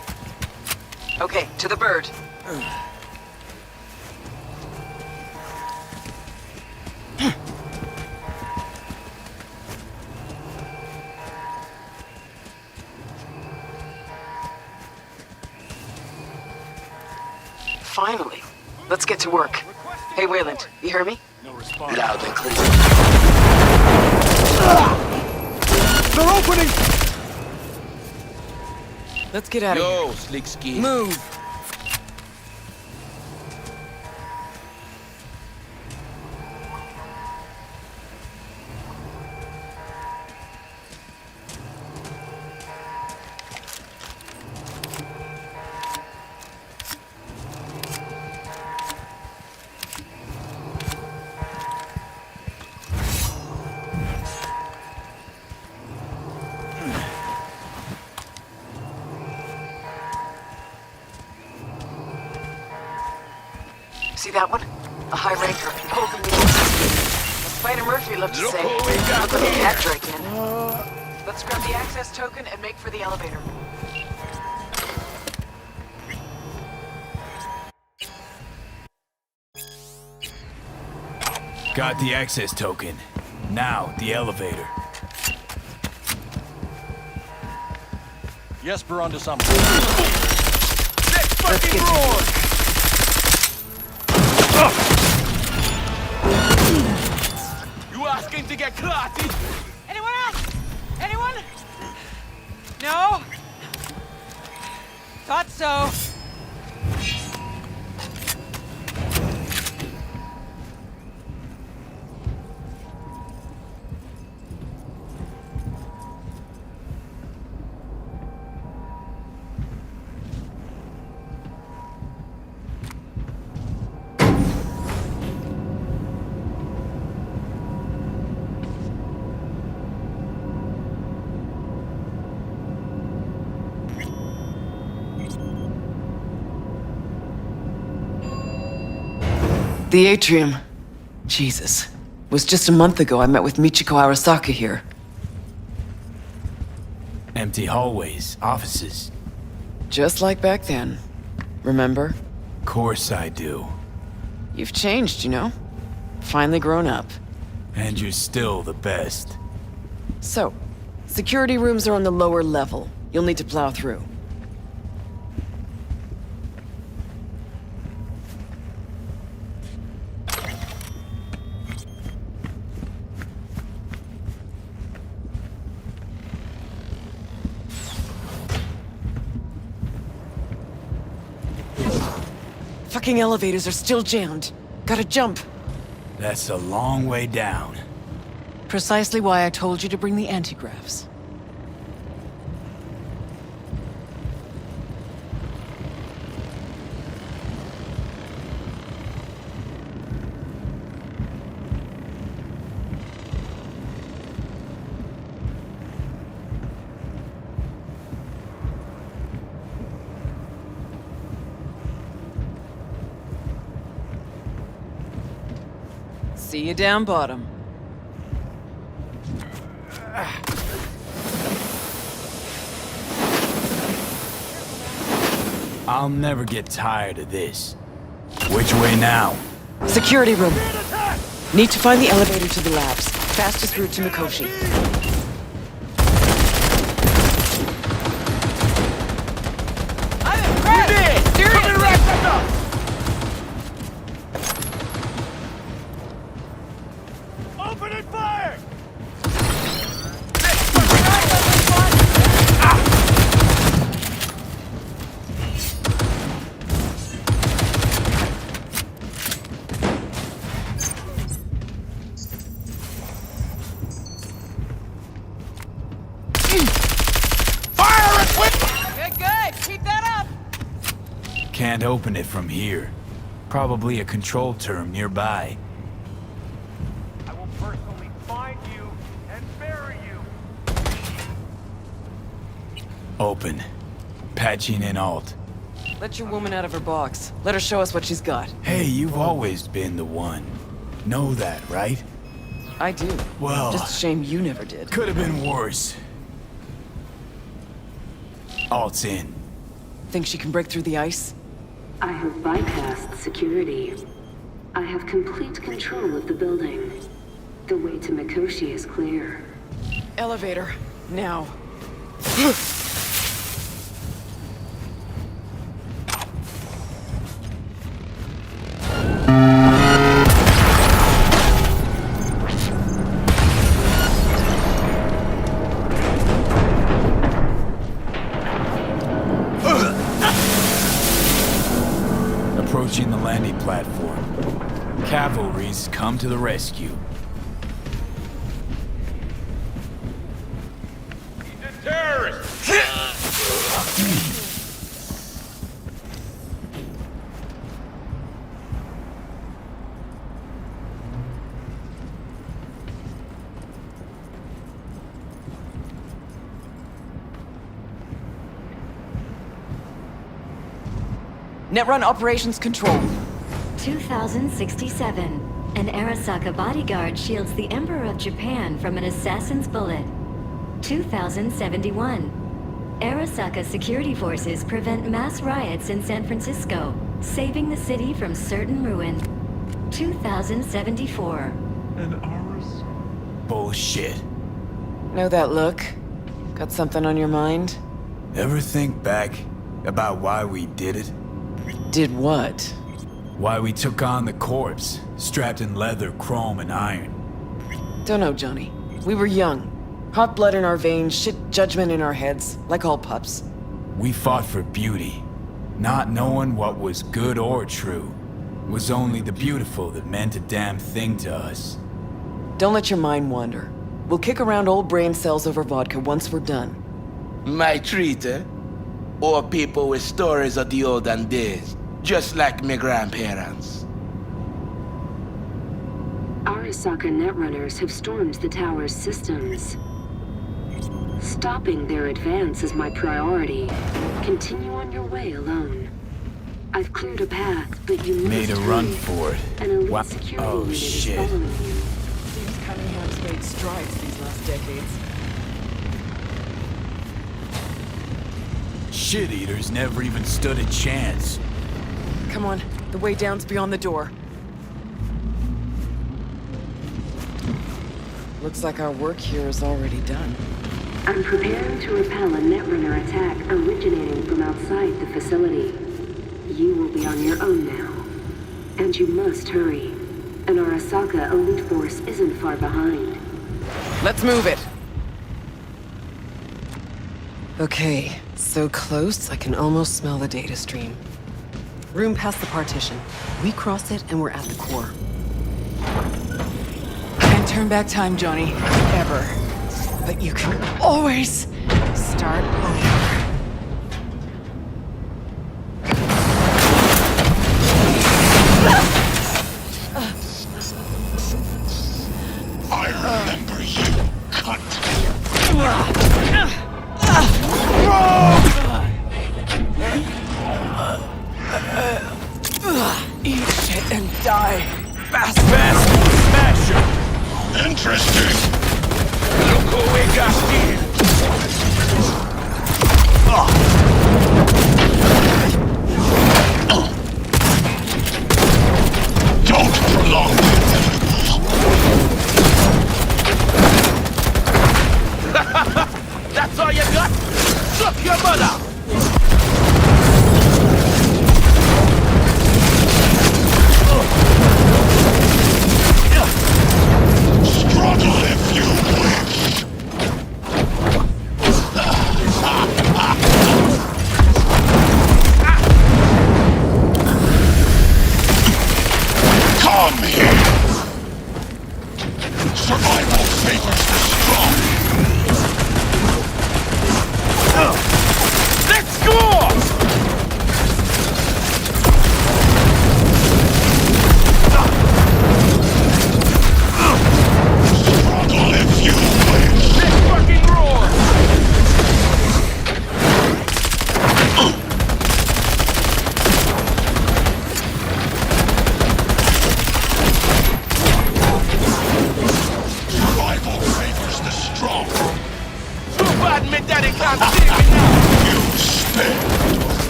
Okay, to the bird. Finally. Let's get to work. Hey, Wayland, you hear me? Loud and clear. They're opening! Let's get out of here. Yo, slick skin. Move! See that one? A high ranker, holding the As Spider Murphy loved to say, look what the cat Drake in. Let's grab the access token and make for the elevator. Got the access token. Now, the elevator. Yes, we're onto something. Let's get roar! You asking to get clotted? Anyone else? Anyone? No? Thought so. The atrium. Jesus. Was just a month ago I met with Michiko Arasaka here. Empty hallways, offices. Just like back then. Remember? Course I do. You've changed, you know? Finally grown up. And you're still the best. So, security rooms are on the lower level. You'll need to plow through. fucking elevators are still jammed. Gotta jump. That's a long way down. Precisely why I told you to bring the antigraphs. See you down bottom. I'll never get tired of this. Which way now? Security room. Need to find the elevator to the labs. Fastest route to Mikoshi. I'm impressed! Seriously! Open and fire! Can't open it from here. Probably a control term nearby. I will personally find you and bury you. Open. Patching in alt. Let your woman out of her box. Let her show us what she's got. Hey, you've always been the one. Know that, right? I do. Well... just a shame you never did. Could have been worse. Alt's in. Think she can break through the ice? I have bypassed security. I have complete control of the building. The way to Mikoshi is clear. Elevator. Now. Approaching the landing platform. Cavalry's come to the rescue. He's a terrorist! Netrun Operations Control. 2067. An Arasaka bodyguard shields the Emperor of Japan from an assassin's bullet. 2071. Arasaka security forces prevent mass riots in San Francisco, saving the city from certain ruin. 2074. Bullshit. Know that look? Got something on your mind? Ever think back about why we did it? Did what? Why we took on the corpse, strapped in leather, chrome, and iron. Don't know, Johnny. We were young. Hot blood in our veins, shit judgment in our heads, like all pups. We fought for beauty, not knowing what was good or true. It was only the beautiful that meant a damn thing to us. Don't let your mind wander. We'll kick around old brain cells over vodka once we're done. My treat, eh? Or people with stories of the olden days, just like my grandparents. Arasaka netrunners have stormed the tower's systems. Stopping their advance is my priority. Continue on your way alone. I've cleared a path, but you made a run for it. An elite Wow. security Oh unit is shit. following you. Seems Cunningham's made strides these last decades. Shit-eaters never even stood a chance. Come on, the way down's beyond the door. Looks like our work here is already done. I'm preparing to repel a netrunner attack originating from outside the facility. You will be on your own now. And you must hurry. An Arasaka elite force isn't far behind. Let's move it! Okay, so close I can almost smell the data stream. Room past the partition. We cross it and we're at the core. Can't turn back time, Johnny. Ever. But you can always start over. I remember you, cunt. Eat shit and die. Fast. Smasher. Interesting. Look who we got here. Don't prolong the That's all you got? Suck your mother! Struggle if you wish. Come here. Survival favors the strong. Let's go! Struggle if you wish. Let's fucking roar! Survival favors the strong. Too bad me daddy can't save me now! You spit.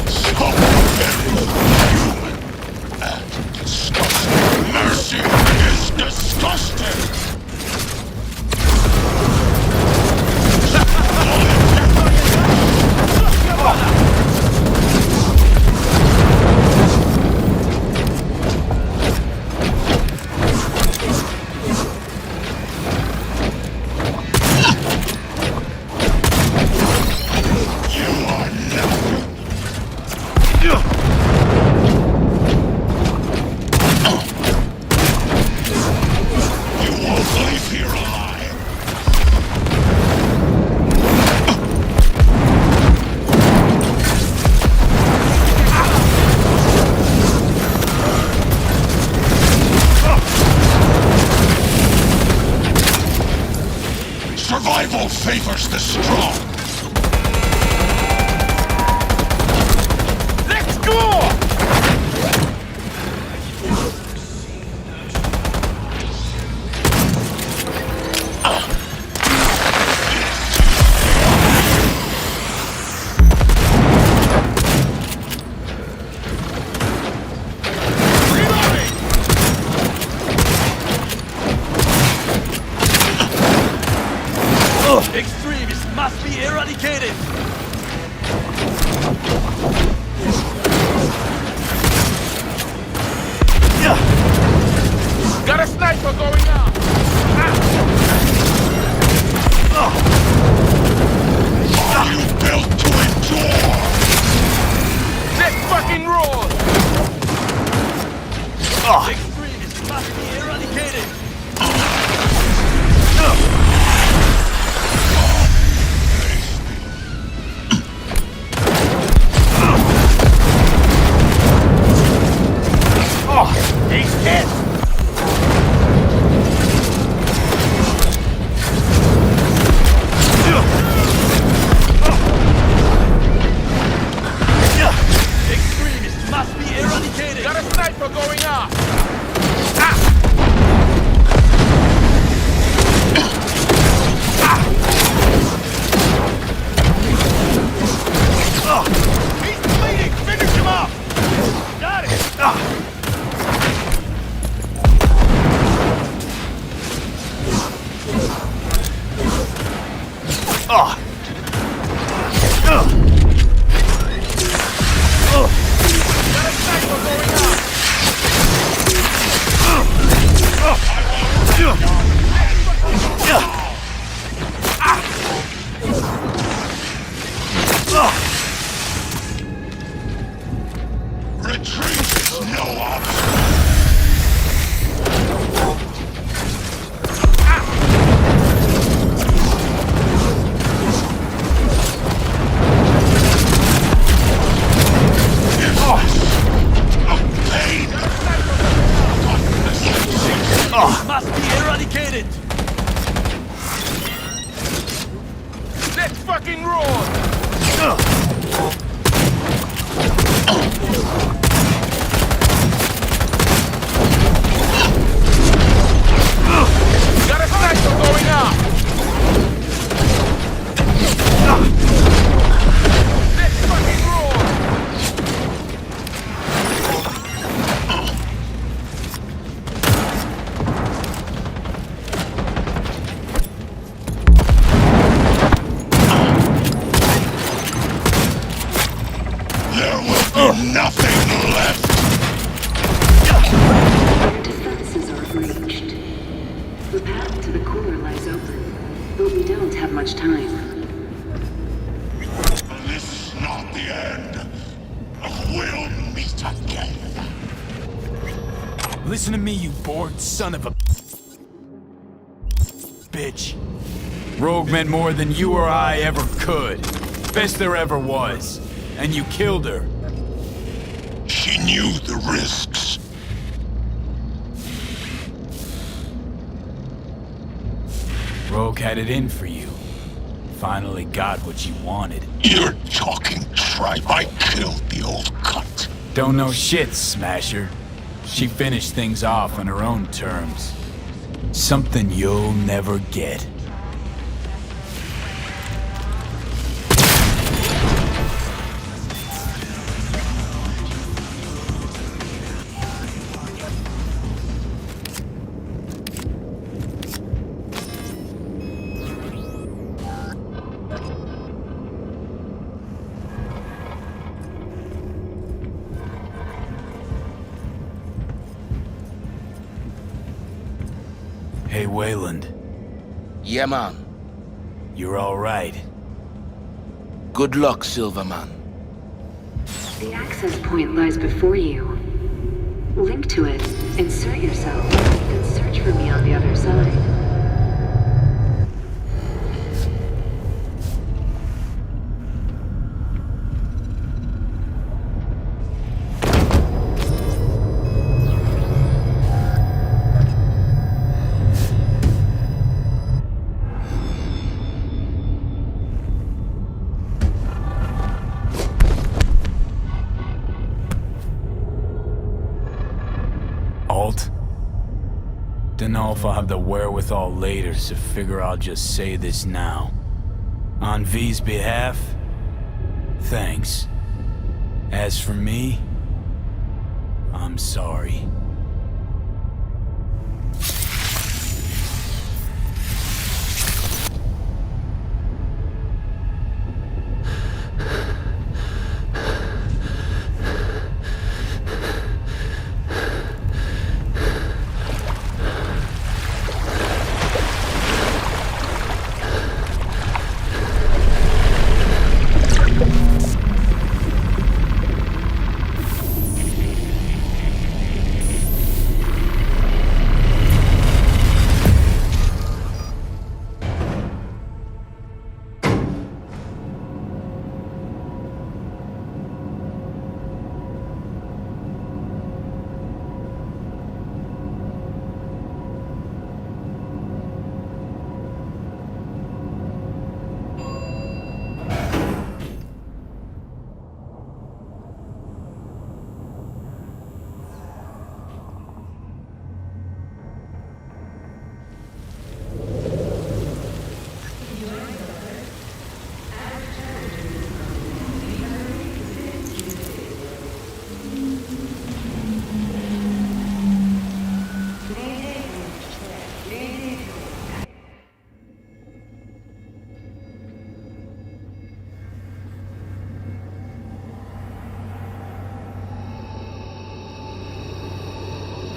So very human and disgusting. Mercy is disgusting. You are nothing. You won't leave here alive. Survival favors the strong. Let's go! Extremists must be eradicated! Got a sniper going out! Are you built to endure? Let's fucking roar! Extremists must be eradicated! He's dead! Extremists must be eradicated! Got a sniper going out! He's bleeding! Finish him off! Got it! Got a sniper going out! Let's fucking roar! Got a sniper going up! Let's fucking roar! There will be nothing left. Defenses are breached. The path to the core lies open, but we don't have much time. This is not the end. We'll meet again. Listen to me, you bored son of a bitch. Rogue meant more than you or I ever could. Best there ever was. And you killed her. She knew the risks. Rogue had it in for you. Finally got what you wanted. You're talking tripe. I killed the old cunt. Don't know shit, Smasher. She finished things off on her own terms. Something you'll never get. Hey, Wayland. Yeah, man. You're all right. Good luck, Silverman. The access point lies before you. Link to it, insert yourself, and search for me on the other side. Alt? Dunno if I'll have the wherewithal later, so figure I'll just say this now. On V's behalf, thanks. As for me, I'm sorry.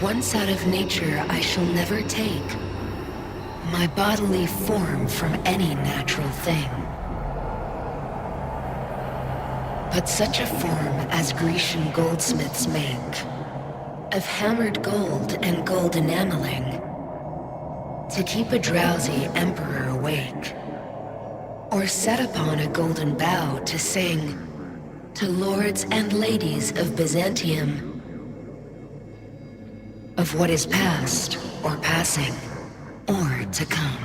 Once out of nature, I shall never take my bodily form from any natural thing. But such a form as Grecian goldsmiths make, of hammered gold and gold enameling, to keep a drowsy emperor awake, or set upon a golden bough to sing to lords and ladies of Byzantium of what is past or passing or to come.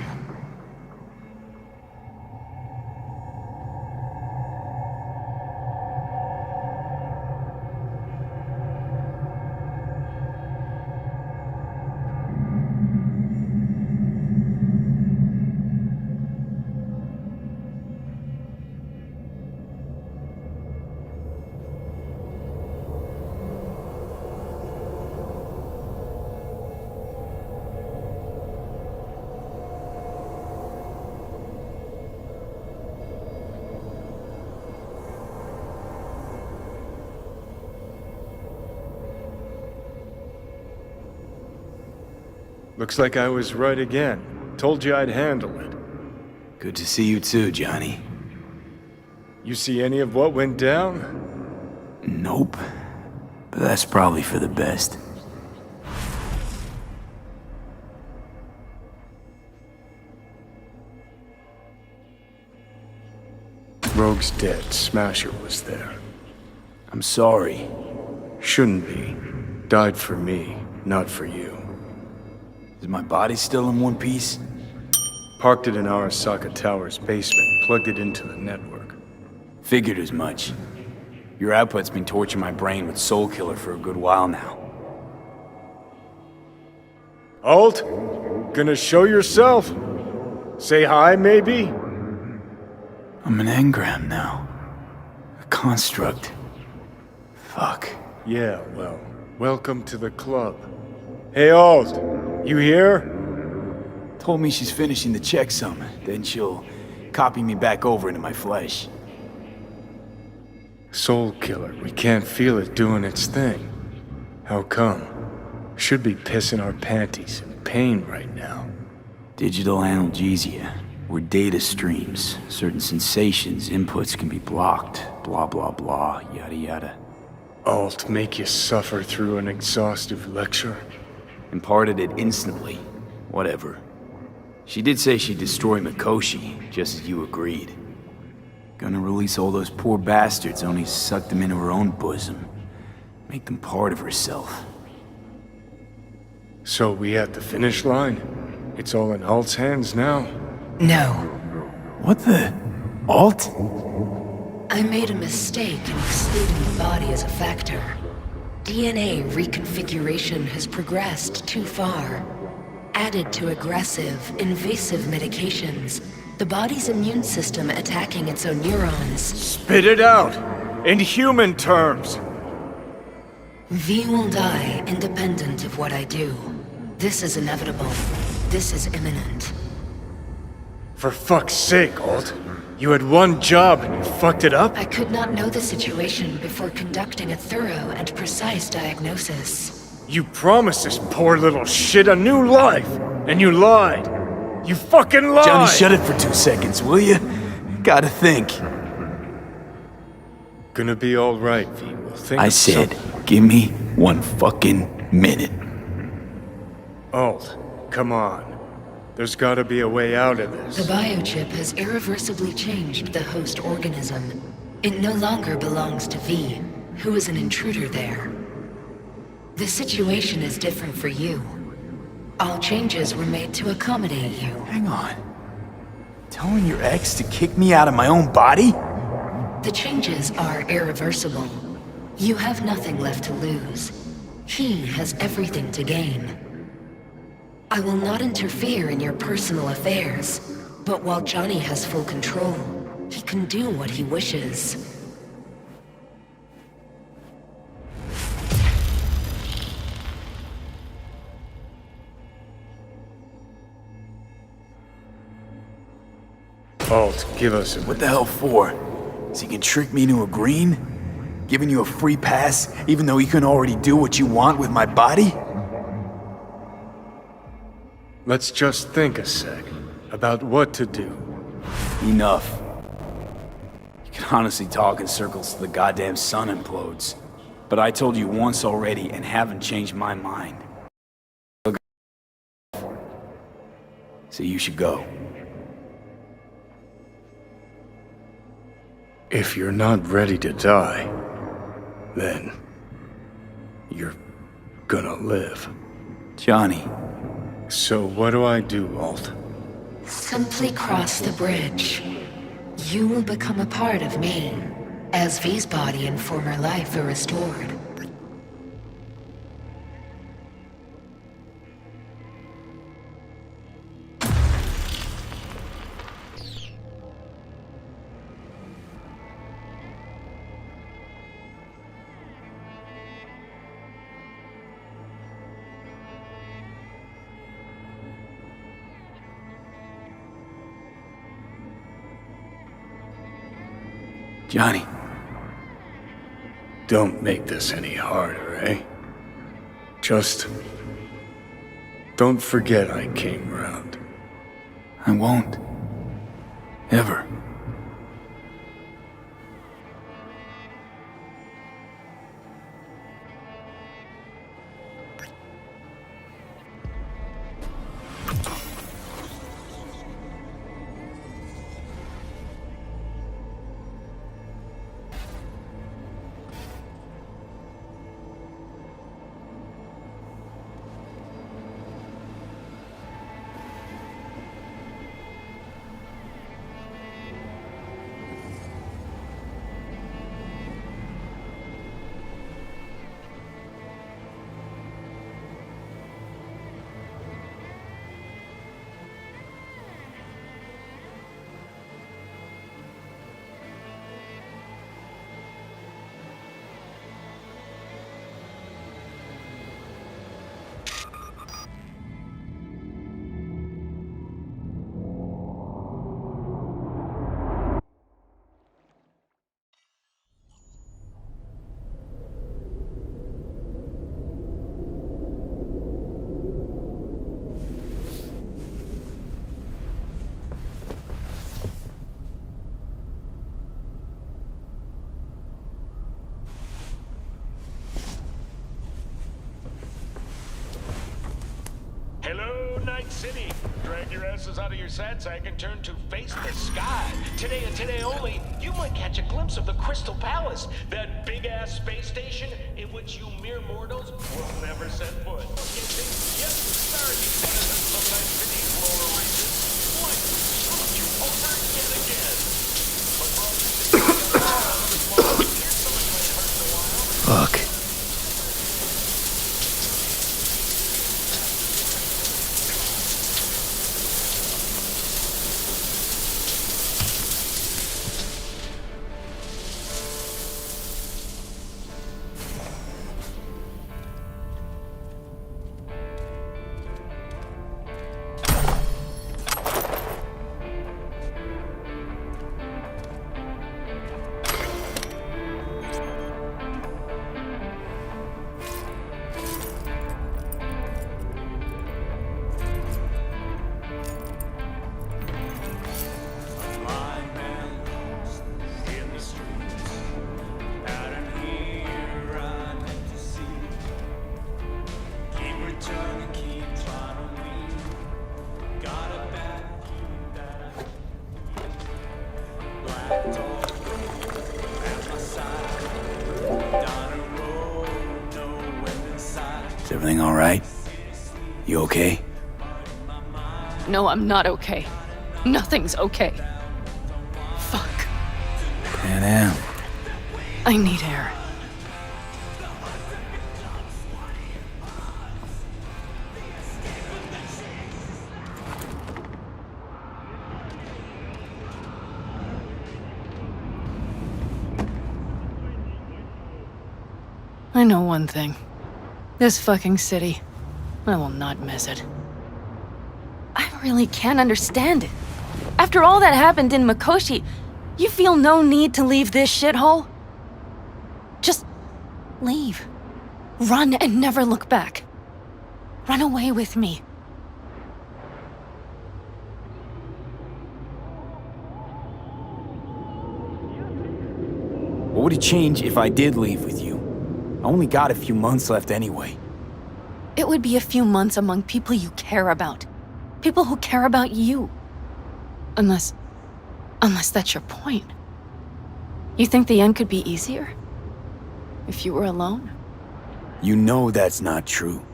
Looks like I was right again. Told you I'd handle it. Good to see you too, Johnny. You see any of what went down? Nope. But that's probably for the best. Rogue's dead. Smasher was there. I'm sorry. Shouldn't be. Died for me, not for you. Is my body still in one piece? Parked it in Arasaka Tower's basement, plugged it into the network. Figured as much. Your output's been torturing my brain with Soul Killer for a good while now. Alt? Gonna show yourself? Say hi, maybe? I'm an engram now. A construct. Fuck. Yeah, well, welcome to the club. Hey, Alt, you here? Told me she's finishing the checksum, then she'll copy me back over into my flesh. Soul Killer, we can't feel it doing its thing. How come? Should be pissing our panties in pain right now. Digital analgesia, where data streams, certain sensations, inputs can be blocked, blah blah blah, yada yada. Alt make you suffer through an exhaustive lecture? Imparted it instantly. Whatever. She did say she'd destroy Mikoshi, just as you agreed. Gonna release all those poor bastards, only suck them into her own bosom. Make them part of herself. So we at the finish line? It's all in Alt's hands now? No. What the? Alt? I made a mistake in excluding the body as a factor. DNA reconfiguration has progressed too far. Added to aggressive, invasive medications, the body's immune system attacking its own neurons. Spit it out! In human terms! V will die independent of what I do. This is inevitable. This is imminent. For fuck's sake, Alt. You had one job and you fucked it up? I could not know the situation before conducting a thorough and precise diagnosis. You promised this poor little shit a new life, and you lied. You fucking lied! Johnny, shut it for 2 seconds, will you? Gotta think. Gonna be alright, V. We'll think I of said, something. give me 1 fucking minute. Alt, come on. There's gotta be a way out of this. The biochip has irreversibly changed the host organism. It no longer belongs to V, who is an intruder there. The situation is different for you. All changes were made to accommodate you. Hang on. Telling your ex to kick me out of my own body? The changes are irreversible. You have nothing left to lose. He has everything to gain. I will not interfere in your personal affairs, but while Johnny has full control, he can do what he wishes. Alt, give us a... What the hell for? So he can trick me into agreeing? Giving you a free pass, even though you can already do what you want with my body? Let's just think a sec about what to do. Enough. You can honestly talk in circles till the goddamn sun implodes. But I told you once already and haven't changed my mind. So you should go. If you're not ready to die, then you're gonna live. Johnny. So what do I do, Alt? Simply cross the bridge. You will become a part of me, as V's body and former life are restored. Johnny. Don't make this any harder, eh? Just Don't forget I came round. I won't. Ever. Hello, Night City. Drag your asses out of your sat sack and turn to face the sky. Today and today only, you might catch a glimpse of the Crystal Palace, that big-ass space station in which you mere mortals will never set foot. Yes, sorry, you citizens of Night City's lower reaches. What? Screwed you over yet again. But for all you things here's something that might hurt in a while. Fuck. Is everything all right? You okay? No, I'm not okay. Nothing's okay. Fuck. Pan Am. I need air. I know one thing. This fucking city. I will not miss it. I really can't understand it. After all that happened in Mikoshi, you feel no need to leave this shithole? Just leave. Run and never look back. Run away with me. What would it change if I did leave with you? I only got a few months left anyway. It would be a few months among people you care about. People who care about you. Unless that's your point. You think the end could be easier? If you were alone? You know that's not true.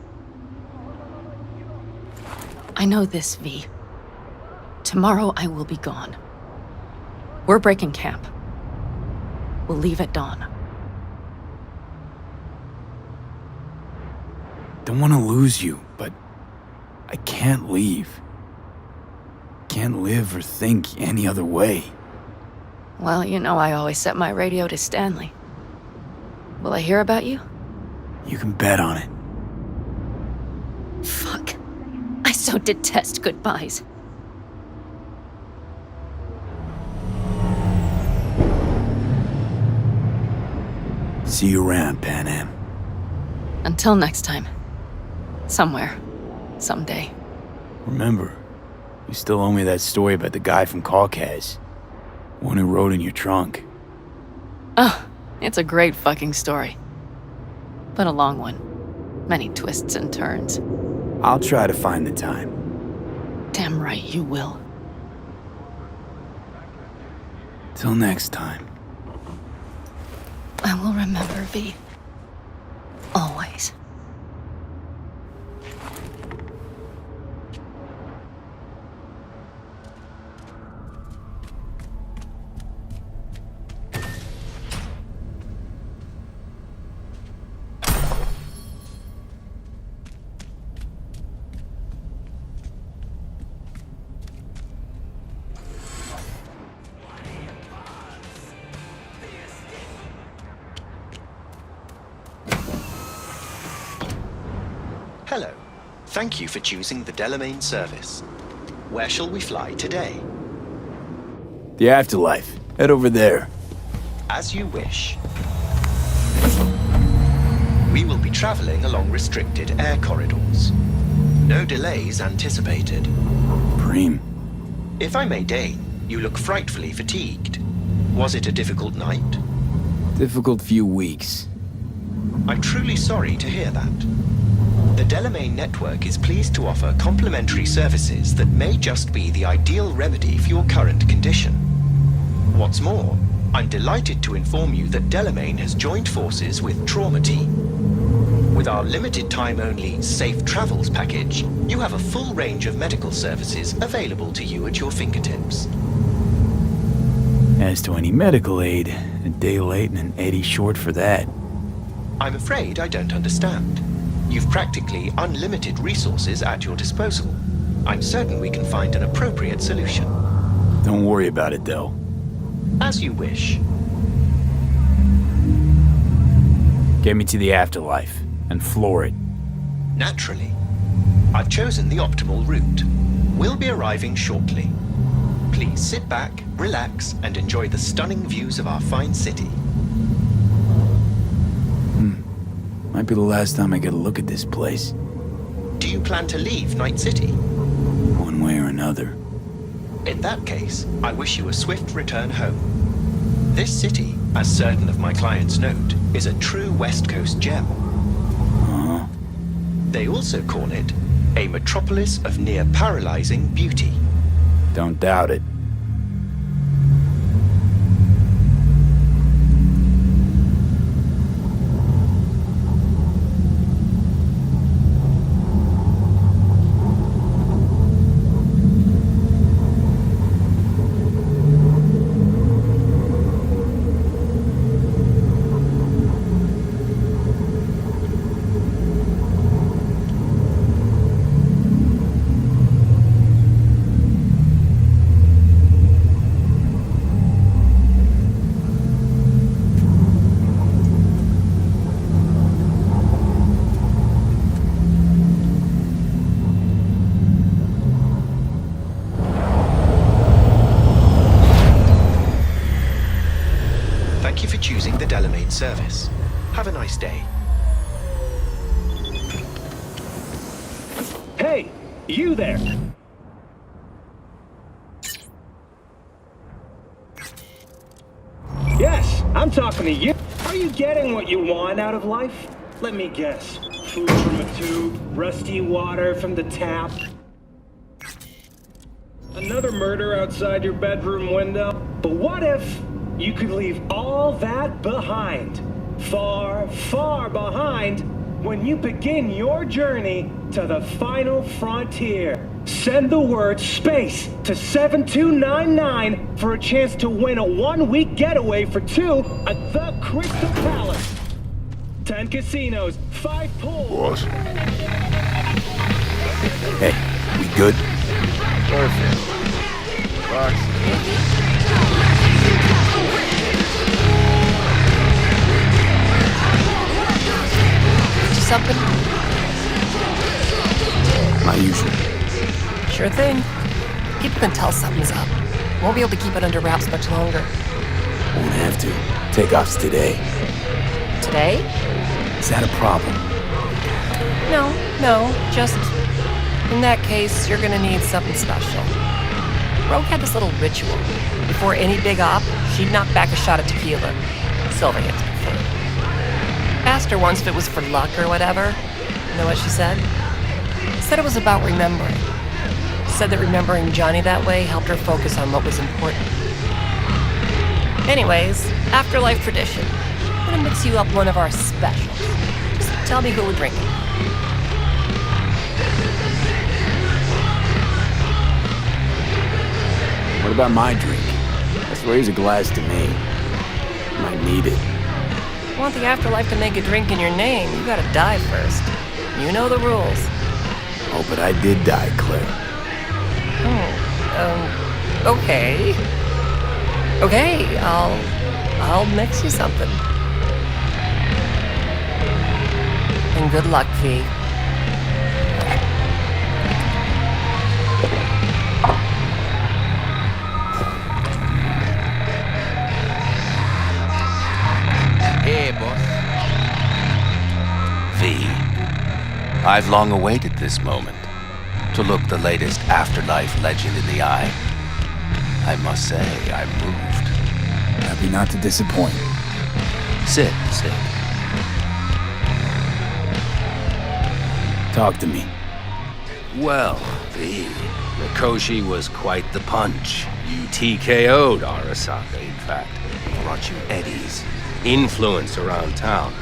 I know this, V. Tomorrow I will be gone. We're breaking camp. We'll leave at dawn. Don't want to lose you, but I can't leave. Can't live or think any other way. Well, you know I always set my radio to Stanley. Will I hear about you? You can bet on it. Fuck. I so detest goodbyes. See you around, Pan Am. Until next time. Somewhere. Someday. Remember, you still owe me that story about the guy from Caucase. One who rode in your trunk. Oh, it's a great fucking story. But a long one. Many twists and turns. I'll try to find the time. Damn right you will. Till next time. I will remember, V. Always. Hello. Thank you for choosing the Delamain service. Where shall we fly today? The afterlife. Head over there. As you wish. We will be traveling along restricted air corridors. No delays anticipated. Preem. If I may deign, you look frightfully fatigued. Was it a difficult night? Difficult few weeks. I'm truly sorry to hear that. The Delamain network is pleased to offer complimentary services that may just be the ideal remedy for your current condition. What's more, I'm delighted to inform you that Delamain has joined forces with Trauma Team. With our limited time only Safe Travels package, you have a full range of medical services available to you at your fingertips. As to any medical aid, a day late and an eddy short for that. I'm afraid I don't understand. You've practically unlimited resources at your disposal. I'm certain we can find an appropriate solution. Don't worry about it, though. As you wish. Get me to the afterlife, and floor it. Naturally. I've chosen the optimal route. We'll be arriving shortly. Please sit back, relax, and enjoy the stunning views of our fine city. Might be the last time I get a look at this place. Do you plan to leave Night City? One way or another. In that case, I wish you a swift return home. This city, as certain of my clients note, is a true West Coast gem. Uh-huh. They also call it a metropolis of near paralyzing beauty. Don't doubt it. Thank you for choosing the Delamain service. Have a nice day. Hey, you there! Yes, I'm talking to you. Are you getting what you want out of life? Let me guess. Food from a tube, rusty water from the tap. Another murder outside your bedroom window. But what if you could leave all that behind? Far, far behind when you begin your journey to the final frontier. Send the word SPACE to 7299 for a chance to win a one-week getaway for two at the Crystal Palace. 10 casinos, 5 pools. Boss. Hey, we good? Perfect. Something? My usual. Sure thing. People can tell something's up. Won't be able to keep it under wraps much longer. Won't have to. Takeoff's today. Today? Is that a problem? No, just In that case, you're gonna need something special. Rogue had this little ritual. Before any big op, she'd knock back a shot of tequila. Silverhand's preferred. Asked her once if it was for luck or whatever. You know what she said? Said it was about remembering. Said that remembering Johnny that way helped her focus on what was important. Anyways, afterlife tradition. I'm gonna mix you up one of our specials. Just tell me who we're drinking. What about my drink? Let's raise a glass to me. Might need it. Want the afterlife to make a drink in your name, you gotta die first. You know the rules. Oh, but I did die, Claire. Okay. Okay, I'll mix you something. And good luck, V. Hey, boss. V, I've long awaited this moment. To look the latest afterlife legend in the eye. I must say, I'm moved. Happy not to disappoint. Sit. Talk to me. Well, V, Mikoshi was quite the punch. You TKO'd Arasaka, in fact. Brought you eddies, influence around town.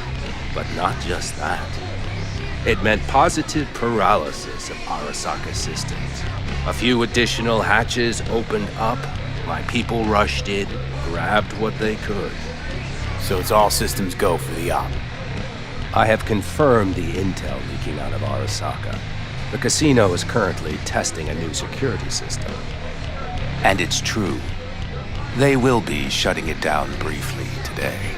But not just that. It meant positive paralysis of Arasaka systems. A few additional hatches opened up. My people rushed in, grabbed what they could. So it's all systems go for the op. I have confirmed the intel leaking out of Arasaka. The casino is currently testing a new security system. And it's true. They will be shutting it down briefly today.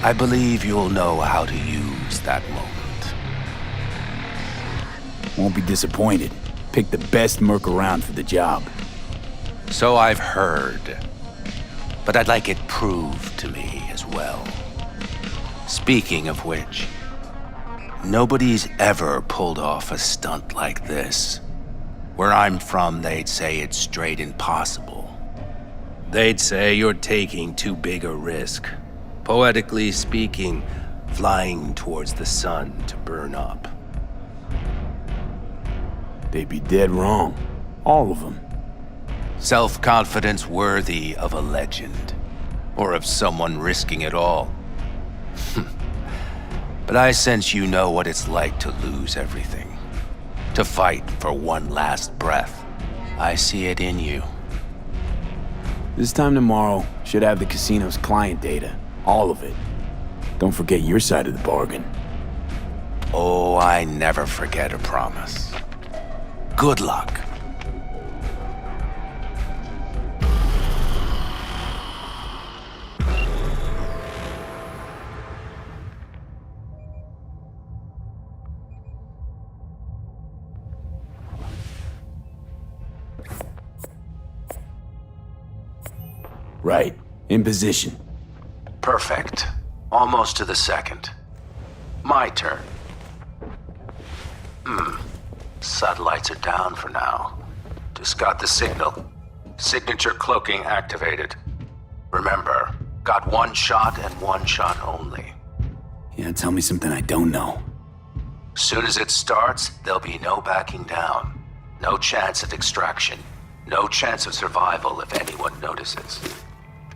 I believe you'll know how to use that moment. Won't be disappointed. Pick the best merc around for the job. So I've heard. But I'd like it proved to me as well. Speaking of which, nobody's ever pulled off a stunt like this. Where I'm from, they'd say it's straight impossible. They'd say you're taking too big a risk. Poetically speaking, flying towards the sun to burn up. They'd be dead wrong. All of them. Self-confidence worthy of a legend. Or of someone risking it all. But I sense you know what it's like to lose everything. To fight for one last breath. I see it in you. This time tomorrow, should have the casino's client data. All of it. Don't forget your side of the bargain. Oh, I never forget a promise. Good luck. Right. In position. Perfect. Almost to the second. My turn. Satellites are down for now. Just got the signal. Signature cloaking activated. Remember, got one shot and one shot only. Yeah, tell me something I don't know. Soon as it starts, there'll be no backing down. No chance at extraction. No chance of survival if anyone notices.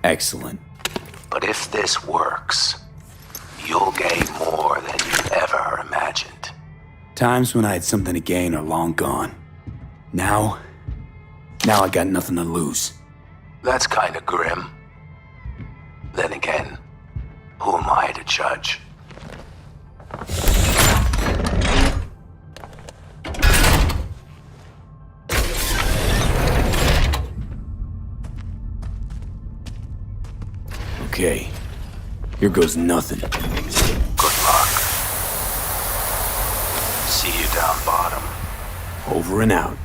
Excellent. But if this works, you'll gain more than you ever imagined. Times when I had something to gain are long gone. Now I got nothing to lose. That's kinda grim. Then again, who am I to judge? Okay, here goes nothing. Good luck. See you down bottom. Over and out.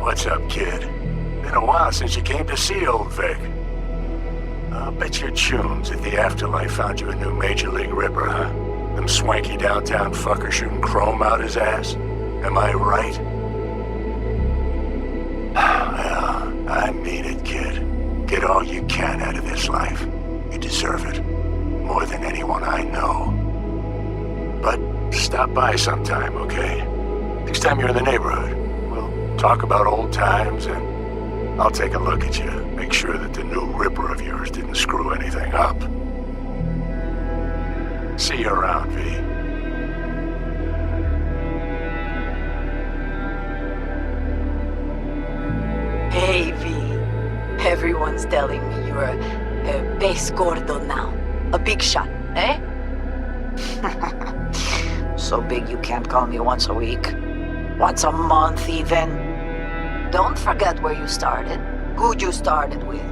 What's up, kid? Been a while since you came to see old Vic. I'll bet your tunes that the afterlife found you a new Major League Ripper, huh? Them swanky downtown fuckers shooting chrome out his ass? Am I right? Well, I mean it, kid. Get all you can out of this life. You deserve it. More than anyone I know. But stop by sometime, okay? Next time you're in the neighborhood, we'll talk about old times and I'll take a look at you. Make sure that the new Ripper of yours didn't screw anything up. See you around, V. Hey, V. Everyone's telling me you're a base gordo now. A big shot, eh? So big you can't call me once a week. Once a month, even. Don't forget where you started. Who'd you started with,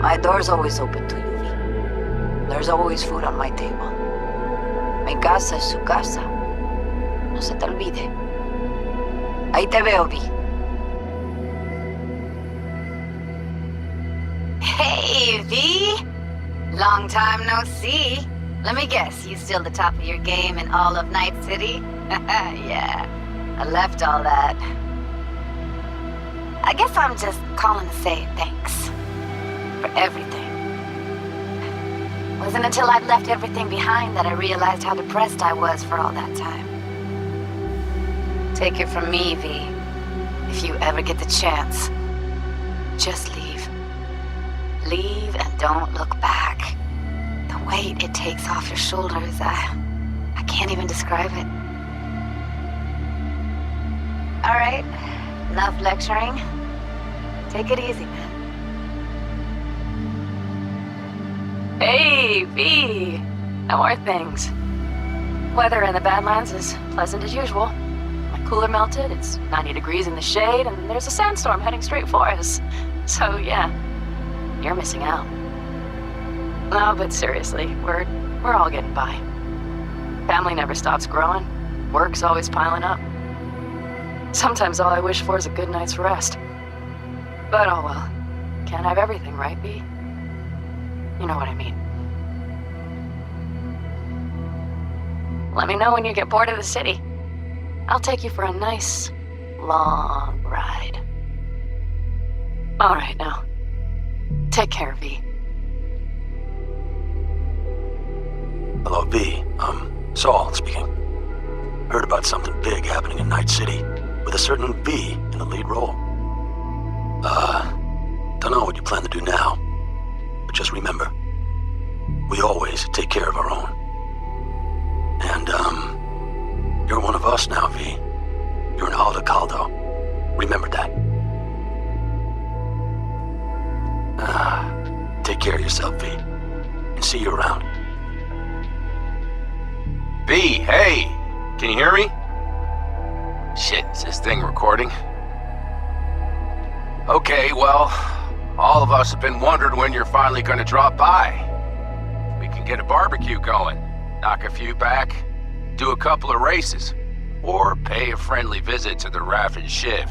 My door's always open to you, V. There's always food on my table. Mi casa es su casa. No se te olvide. Ahí te veo, V. Hey, V! Long time no see. Let me guess, you still the top of your game in all of Night City? Yeah, I left all that. I guess I'm just calling to say thanks. For everything. Wasn't until I'd left everything behind that I realized how depressed I was for all that time. Take it from me, V. If you ever get the chance, just leave. Leave and don't look back. The weight it takes off your shoulders, I can't even describe it. All right, enough lecturing. Take it easy, man. Hey, V! How are things? Weather in the Badlands is pleasant as usual. My cooler melted, it's 90 degrees in the shade, and there's a sandstorm heading straight for us. So, yeah, you're missing out. No, but seriously, we're all getting by. Family never stops growing. Work's always piling up. Sometimes all I wish for is a good night's rest. But oh well. Can't have everything, right, V? You know what I mean. Let me know when you get bored of the city. I'll take you for a nice, long ride. All right, now. Take care, V. Hello, V. Saul speaking. Heard about something big happening in Night City, with a certain V in the lead role. Don't know what you plan to do now, but just remember, we always take care of our own. And, you're one of us now, V. You're an Aldo Caldo. Remember that. Take care of yourself, V. And see you around. V, hey! Can you hear me? Shit, is this thing recording? Okay, well, all of us have been wondering when you're finally gonna drop by. We can get a barbecue going, knock a few back, do a couple of races, or pay a friendly visit to the Raff and Shiv.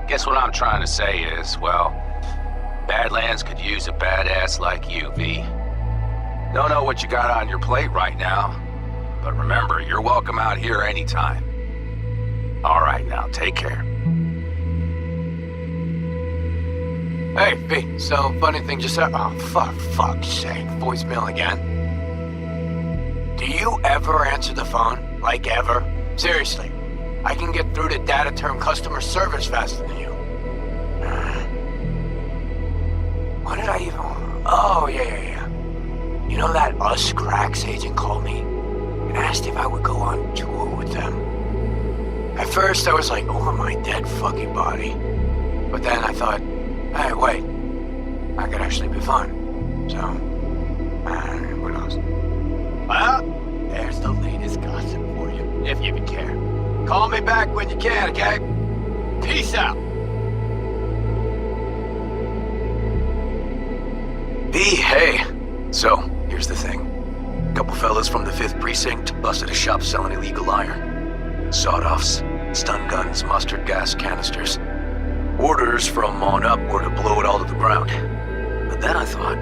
Guess what I'm trying to say is, well, Badlands could use a badass like you, V. Don't know what you got on your plate right now, but remember, you're welcome out here anytime. All right, now, take care. Hey, V, so funny thing just happened. Oh, fuck's sake, voicemail again. Do you ever answer the phone? Like, ever? Seriously, I can get through to data term customer service faster than you. What did I even... Oh, yeah. You know that Us Cracks agent called me and asked if I would go on tour with them? At first, I was like, over my dead fucking body. But then I thought, hey, wait, that could actually be fun. So, who knows? Well, there's the latest gossip for you, if you even care. Call me back when you can, okay? Peace out. V, hey. So, here's the thing. A couple fellas from the 5th Precinct busted a shop selling illegal iron. Sawed-offs, Stun guns, mustard gas canisters. Orders from on up were to blow it all to the ground. But then I thought,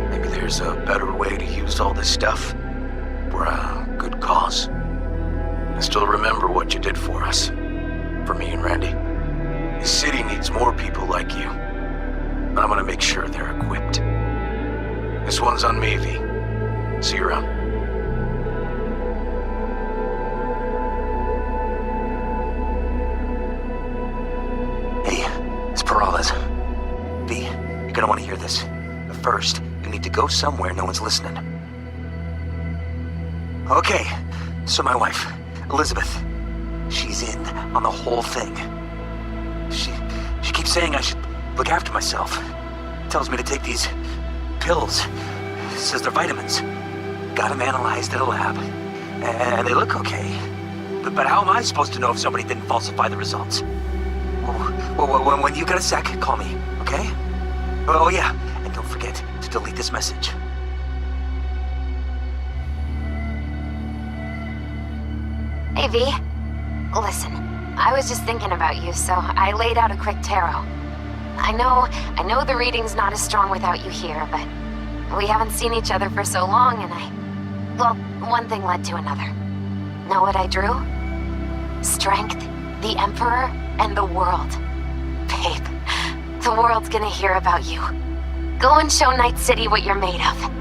maybe there's a better way to use all this stuff for a good cause. I still remember what you did for us. For me and Randy. This city needs more people like you. And I'm gonna make sure they're equipped. This one's on me, V. See you around. Hey, it's Peralez. V, you're gonna want to hear this. But first, you need to go somewhere no one's listening. Okay, so my wife, Elizabeth, she's in on the whole thing. She keeps saying I should look after myself. Tells me to take these pills. Says they're vitamins. Got them analyzed at a lab. And they look okay. But how am I supposed to know if somebody didn't falsify the results? Well, when you get a sec, call me, okay? Oh yeah, and don't forget to delete this message. Hey, V. Listen, I was just thinking about you, so I laid out a quick tarot. I know the reading's not as strong without you here, but we haven't seen each other for so long, and well, one thing led to another. Know what I drew? Strength, the Emperor, and the world. Babe, the world's gonna hear about you. Go and show Night City what you're made of.